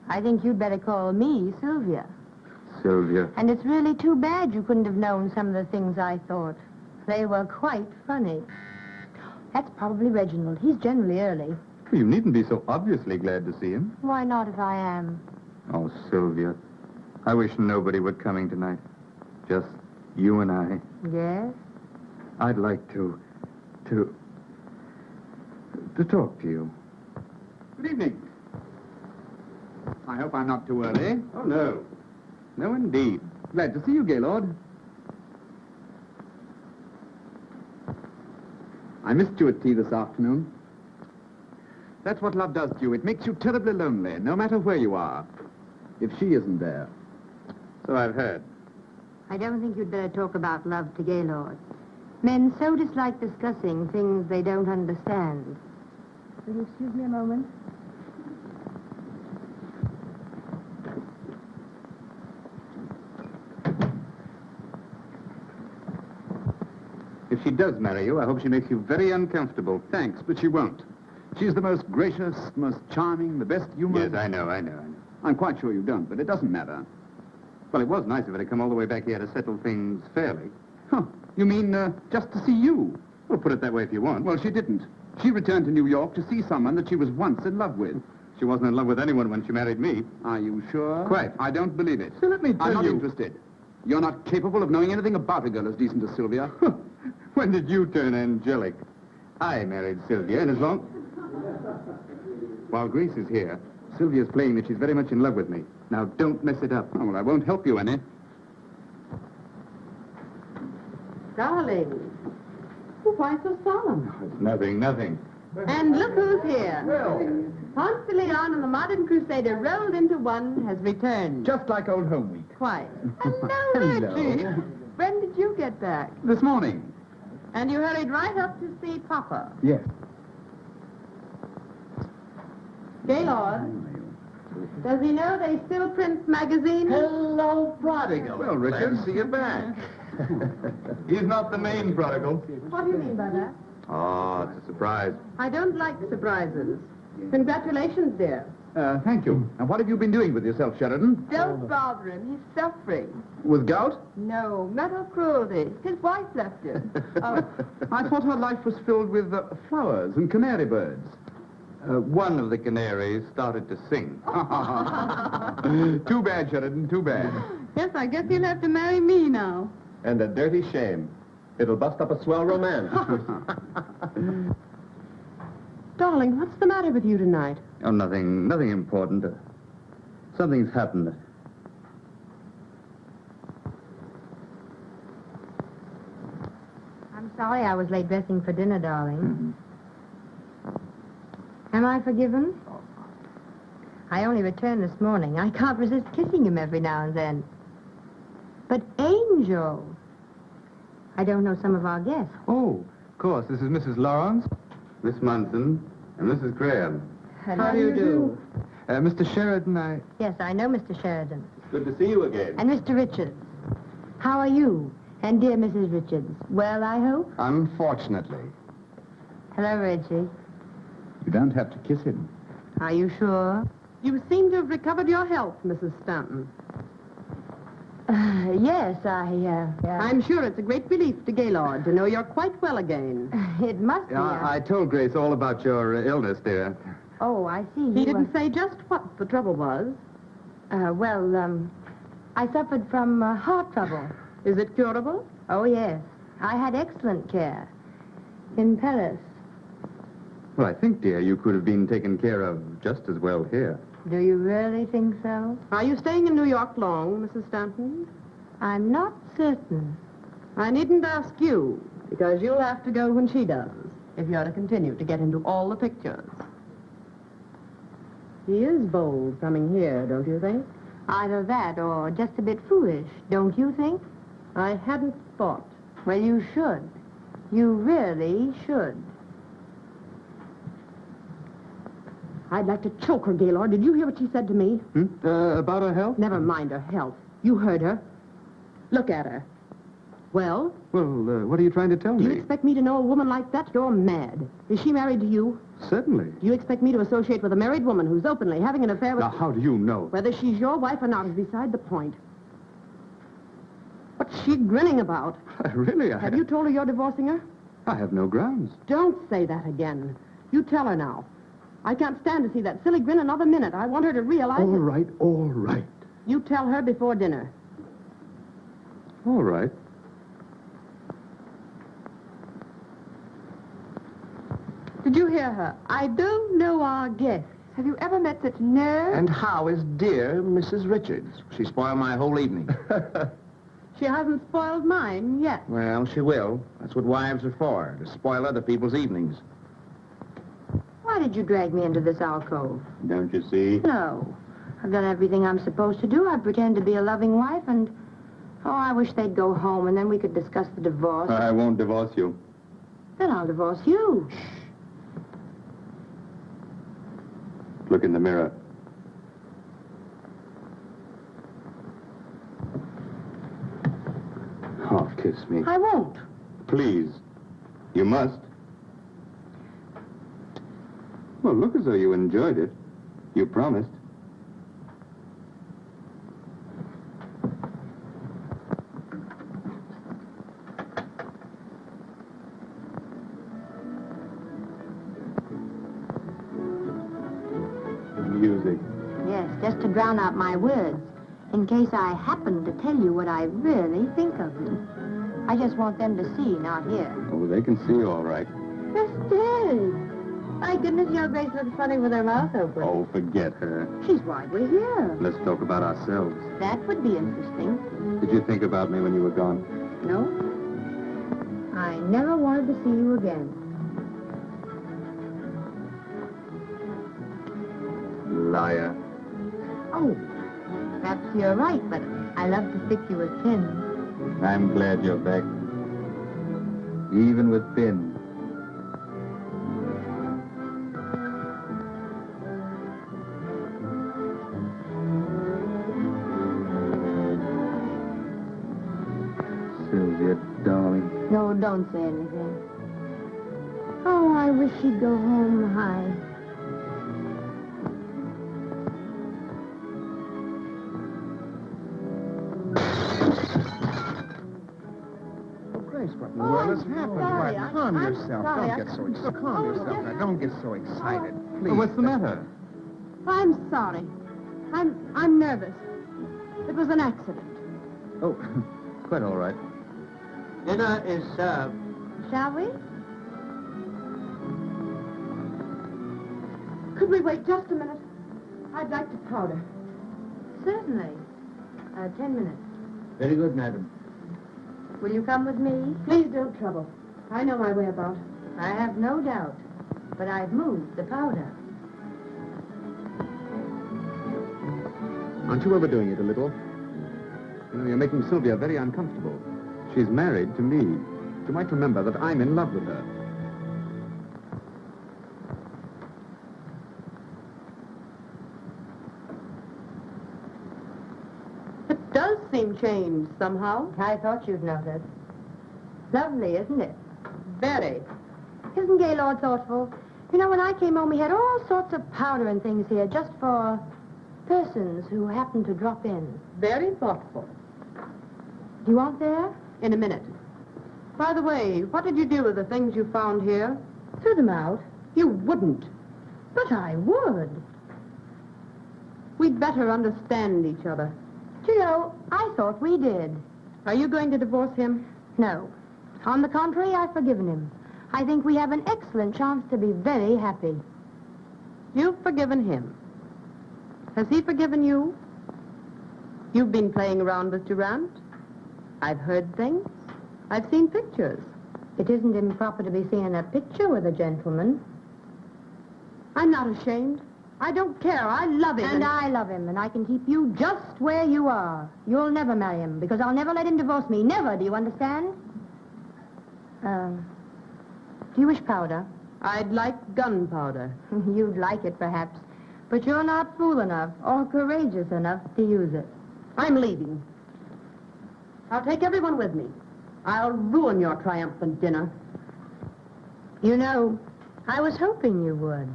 I think you'd better call me Sylvia. Sylvia. And it's really too bad you couldn't have known some of the things I thought. They were quite funny. That's probably Reginald. He's generally early. You needn't be so obviously glad to see him. Why not if I am? Oh, Sylvia, I wish nobody were coming tonight. Just you and I. Yes? I'd like to talk to you. Good evening. I hope I'm not too early. Oh, no. No, indeed. Glad to see you, Gaylord. I missed you at tea this afternoon. That's what love does to you. It makes you terribly lonely, no matter where you are. If she isn't there. So I've heard. I don't think you'd better talk about love to Gaylord. Men so dislike discussing things they don't understand. Will you excuse me a moment? If she does marry you, I hope she makes you very uncomfortable. Thanks, but she won't. She's the most gracious, most charming, the best humored... Yes, I know. I'm quite sure you don't, but it doesn't matter. Well, it was nice of her to come all the way back here to settle things fairly. Huh. You mean, just to see you? Well, put it that way if you want. Well, she didn't. She returned to New York to see someone that she was once in love with. She wasn't in love with anyone when she married me. Are you sure? Quite. I don't believe it. So let me tell I'm not you... interested. You're not capable of knowing anything about a girl as decent as Sylvia. When did you turn angelic? I married Sylvia, and as long... While Grace is here, Sylvia's playing that she's very much in love with me. Now, don't mess it up. Oh, well, I won't help you any. Darling, why so solemn? It's nothing. And look who's here. Ponce de Leon and the Modern Crusader rolled into one has returned. Just like old home week. Quite. Hello, Reggie. When did you get back? This morning. And you hurried right up to see Papa. Yes. Gaylord, does he know they still print magazines? Hello, prodigal. Well, Richard, Glad to see you back. He's not the main prodigal. What do you mean by that? Oh, it's a surprise. I don't like surprises. Congratulations, dear. Thank you. And what have you been doing with yourself, Sheridan? Don't bother him. He's suffering. With gout? No, mental cruelty. His wife left him. I thought her life was filled with flowers and canary birds. One of the canaries started to sing. Too bad, Sheridan, too bad. Yes, I guess he'll have to marry me now. And a dirty shame. It'll bust up a swell romance. Darling, what's the matter with you tonight? Oh, nothing important. Something's happened. I'm sorry I was late dressing for dinner, darling. Am I forgiven? I only returned this morning. I can't resist kissing him every now and then. But Angel, I don't know some of our guests. Oh, of course. This is Mrs. Lawrence, Miss Munson, and Mrs. Graham. How do you do? Mr. Sheridan, Yes, I know Mr. Sheridan. Good to see you again. And Mr. Richards. How are you? And dear Mrs. Richards. Well, I hope? Unfortunately. Hello, Reggie. You don't have to kiss him. Are you sure? You seem to have recovered your health, Mrs. Stanton. Yes, I'm sure it's a great relief to Gaylord to know you're quite well again. It must be. I told Grace all about your illness, dear. Oh, I see. He didn't say just what the trouble was. I suffered from heart trouble. Is it curable? Oh, yes. I had excellent care. In Paris. Well, I think, dear, you could have been taken care of just as well here. Do you really think so? Are you staying in New York long, Mrs. Stanton? I'm not certain. I needn't ask you, because you'll have to go when she does, if you're to continue to get into all the pictures. He is bold coming here, don't you think? Either that or just a bit foolish, don't you think? I hadn't thought. Well, you should. You really should. I'd like to choke her, Gaylord. Did you hear what she said to me? About her health? Never mind her health. You heard her. Look at her. Well? Well, what are you trying to tell Do you me? expect me to know a woman like that? You're mad. Is she married to you? Certainly. Do you expect me to associate with a married woman who's openly having an affair with... Now, how do you know? Whether she's your wife or not is beside the point. What's she grinning about? Really, Have you told her you're divorcing her? I have no grounds. Don't say that again. You tell her now. I can't stand to see that silly grin another minute. I want her to realize... All right, all right. You tell her before dinner. All right. Did you hear her? I don't know our guests. Have you ever met such nerve? And how is dear Mrs. Richards? She spoiled my whole evening. She hasn't spoiled mine yet. Well, she will. That's what wives are for, to spoil other people's evenings. Why did you drag me into this alcove? Don't you see? No. I've done everything I'm supposed to do. I pretend to be a loving wife and... Oh, I wish they'd go home and then we could discuss the divorce. I won't divorce you. Then I'll divorce you. Look in the mirror. Oh, kiss me. I won't. Please. You must. Well, look as though you enjoyed it. You promised. Music. Yes, just to drown out my words. In case I happen to tell you what I really think of you. I just want them to see, not hear. Oh, they can see all right. Sister! My goodness, your Grace looks funny with her mouth open. Oh, forget her. She's why we're here. Let's talk about ourselves. That would be interesting. Did you think about me when you were gone? No? I never wanted to see you again. Liar. Oh, perhaps you're right, but I love to stick you with pins. I'm glad you're back. Even with pins. Sylvia, darling. No, don't say anything. Oh, I wish she'd go home high. Grace, what in the world has happened? sorry. Why, calm I'm yourself. sorry. Don't get so excited. Calm yourself now. Don't get so excited, please. What's the matter? I'm sorry. I'm nervous. It was an accident. Oh, quite all right. Dinner is served. Shall we? Could we wait just a minute? I'd like to powder. Certainly. 10 minutes. Very good, madam. Will you come with me? Please don't trouble. I know my way about. I have no doubt. But I've moved the powder. Aren't you overdoing it a little? You know, you're making Sylvia very uncomfortable. She's married to me. You might remember that I'm in love with her. It does seem changed somehow. I thought you'd notice. Lovely, isn't it? Very. Isn't Gaylord thoughtful? You know, when I came home, we had all sorts of powder and things here just for persons who happened to drop in. Very thoughtful. Do you want there? In a minute. By the way, what did you do with the things you found here? Threw them out. You wouldn't. But I would. We'd better understand each other. Do you know, I thought we did. Are you going to divorce him? No. On the contrary, I've forgiven him. I think we have an excellent chance to be very happy. You've forgiven him. Has he forgiven you? You've been playing around with Durant. I've heard things. I've seen pictures. It isn't improper to be seen in a picture with a gentleman. I'm not ashamed. I don't care. I love him. And I love him, and I can keep you just where you are. You'll never marry him, because I'll never let him divorce me. Never, do you understand? Do you wish powder? I'd like gunpowder. You'd like it, perhaps. But you're not fool enough or courageous enough to use it. I'm leaving. I'll take everyone with me. I'll ruin your triumphant dinner. You know, I was hoping you would.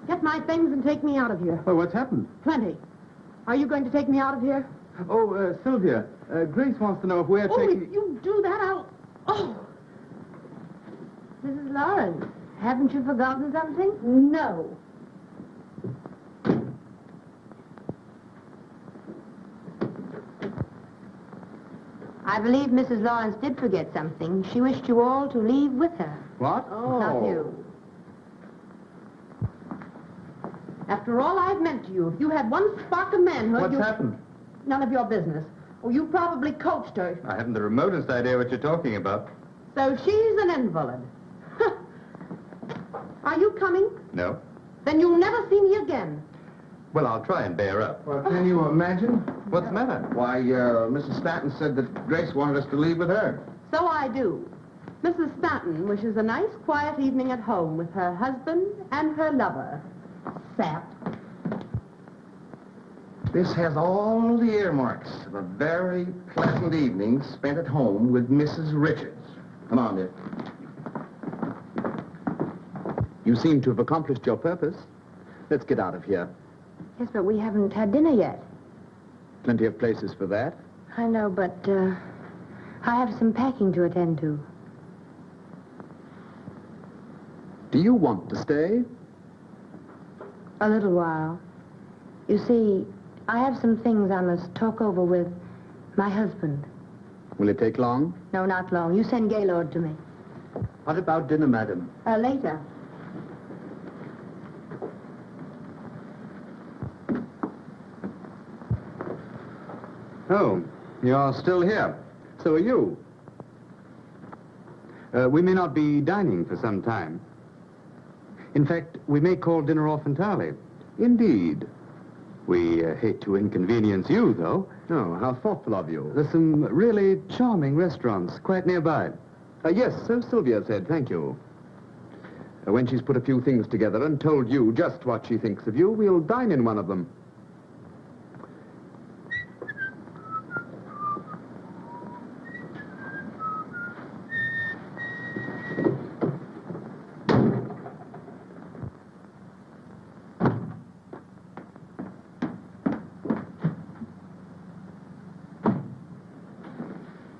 Get my things and take me out of here. Oh, what's happened? Plenty. Are you going to take me out of here? Oh, Sylvia, Grace wants to know if we're Oh, taking... if you do that, I'll... Oh, Mrs. Lawrence, haven't you forgotten something? no. I believe Mrs. Lawrence did forget something. She wished you all to leave with her. What? Oh. Not you. After all I've meant to you, if you had one spark of manhood, What's you... happened? None of your business. Oh, you probably coached her. I haven't the remotest idea what you're talking about. So she's an invalid. Are you coming? No? Then you'll never see me again. Well, I'll try and bear up. Well, can you imagine? What's the matter? Why, Mrs. Stanton said that Grace wanted us to leave with her. So I do. Mrs. Stanton wishes a nice, quiet evening at home with her husband and her lover. Sap. This has all the earmarks of a very pleasant evening spent at home with Mrs. Richards. Come on, dear. You seem to have accomplished your purpose. Let's get out of here. Yes, but we haven't had dinner yet. Plenty of places for that. I know, but I have some packing to attend to. Do you want to stay? A little while. You see, I have some things I must talk over with my husband. Will it take long? No, not long. You send Gaylord to me. What about dinner, madam? Later. Oh, you're still here. So are you. We may not be dining for some time. In fact, we may call dinner off entirely. Indeed. We hate to inconvenience you, though. Oh, how thoughtful of you. There's some really charming restaurants quite nearby. Yes, so Sylvia said, thank you. When she's put a few things together and told you just what she thinks of you, we'll dine in one of them.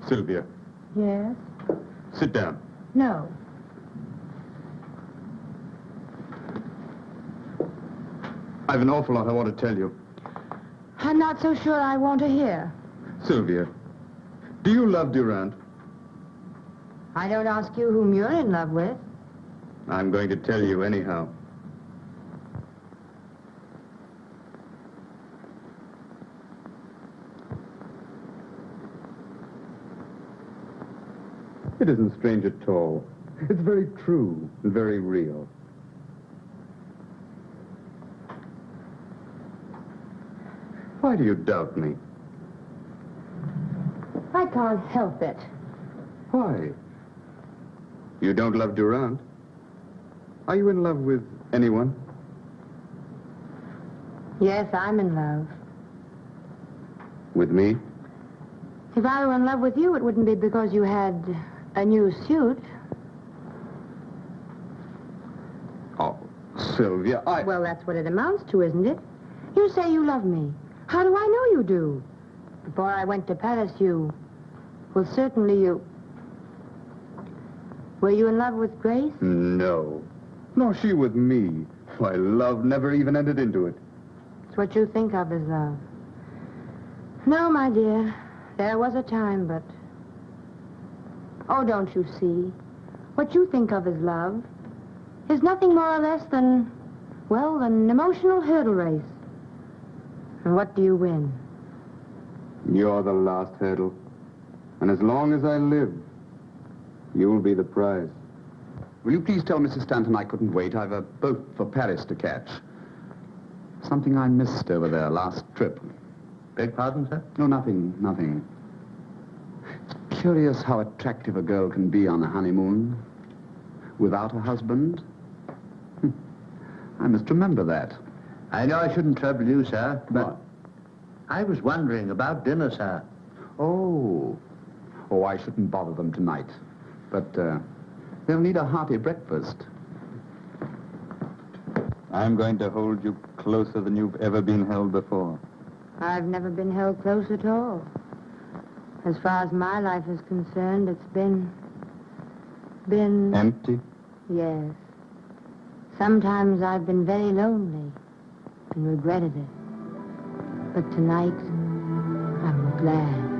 Sylvia, Yes? sit down. No. I've an awful lot I want to tell you. I'm not so sure I want to hear. Sylvia, do you love Durand? I don't ask you whom you're in love with. I'm going to tell you anyhow. It isn't strange at all. It's very true and very real. Why do you doubt me? I can't help it. Why? You don't love Durand? Are you in love with anyone? Yes, I'm in love. With me? If I were in love with you, it wouldn't be because you had a new suit. Oh, Sylvia, Well, that's what it amounts to, isn't it? You say you love me. How do I know you do? Before I went to Paris, well, certainly you... Were you in love with Grace? No. Nor she with me. Why, love never even entered into it. It's what you think of as love. No, my dear. There was a time, but... Oh, don't you see? What you think of as love is nothing more or less than, well, an emotional hurdle race. And what do you win? You're the last hurdle. And as long as I live, you'll be the prize. Will you please tell Mrs. Stanton I couldn't wait? I've a boat for Paris to catch. Something I missed over there last trip. Beg pardon, sir? No, nothing. It's curious how attractive a girl can be on a honeymoon without a husband. I must remember that. I know I shouldn't trouble you, sir, but What? I was wondering about dinner, sir. Oh, I shouldn't bother them tonight. But they'll need a hearty breakfast. I'm going to hold you closer than you've ever been held before. I've never been held close at all. As far as my life is concerned, it's been... Empty? Yes. Sometimes I've been very lonely and regretted it. But tonight, I'm glad.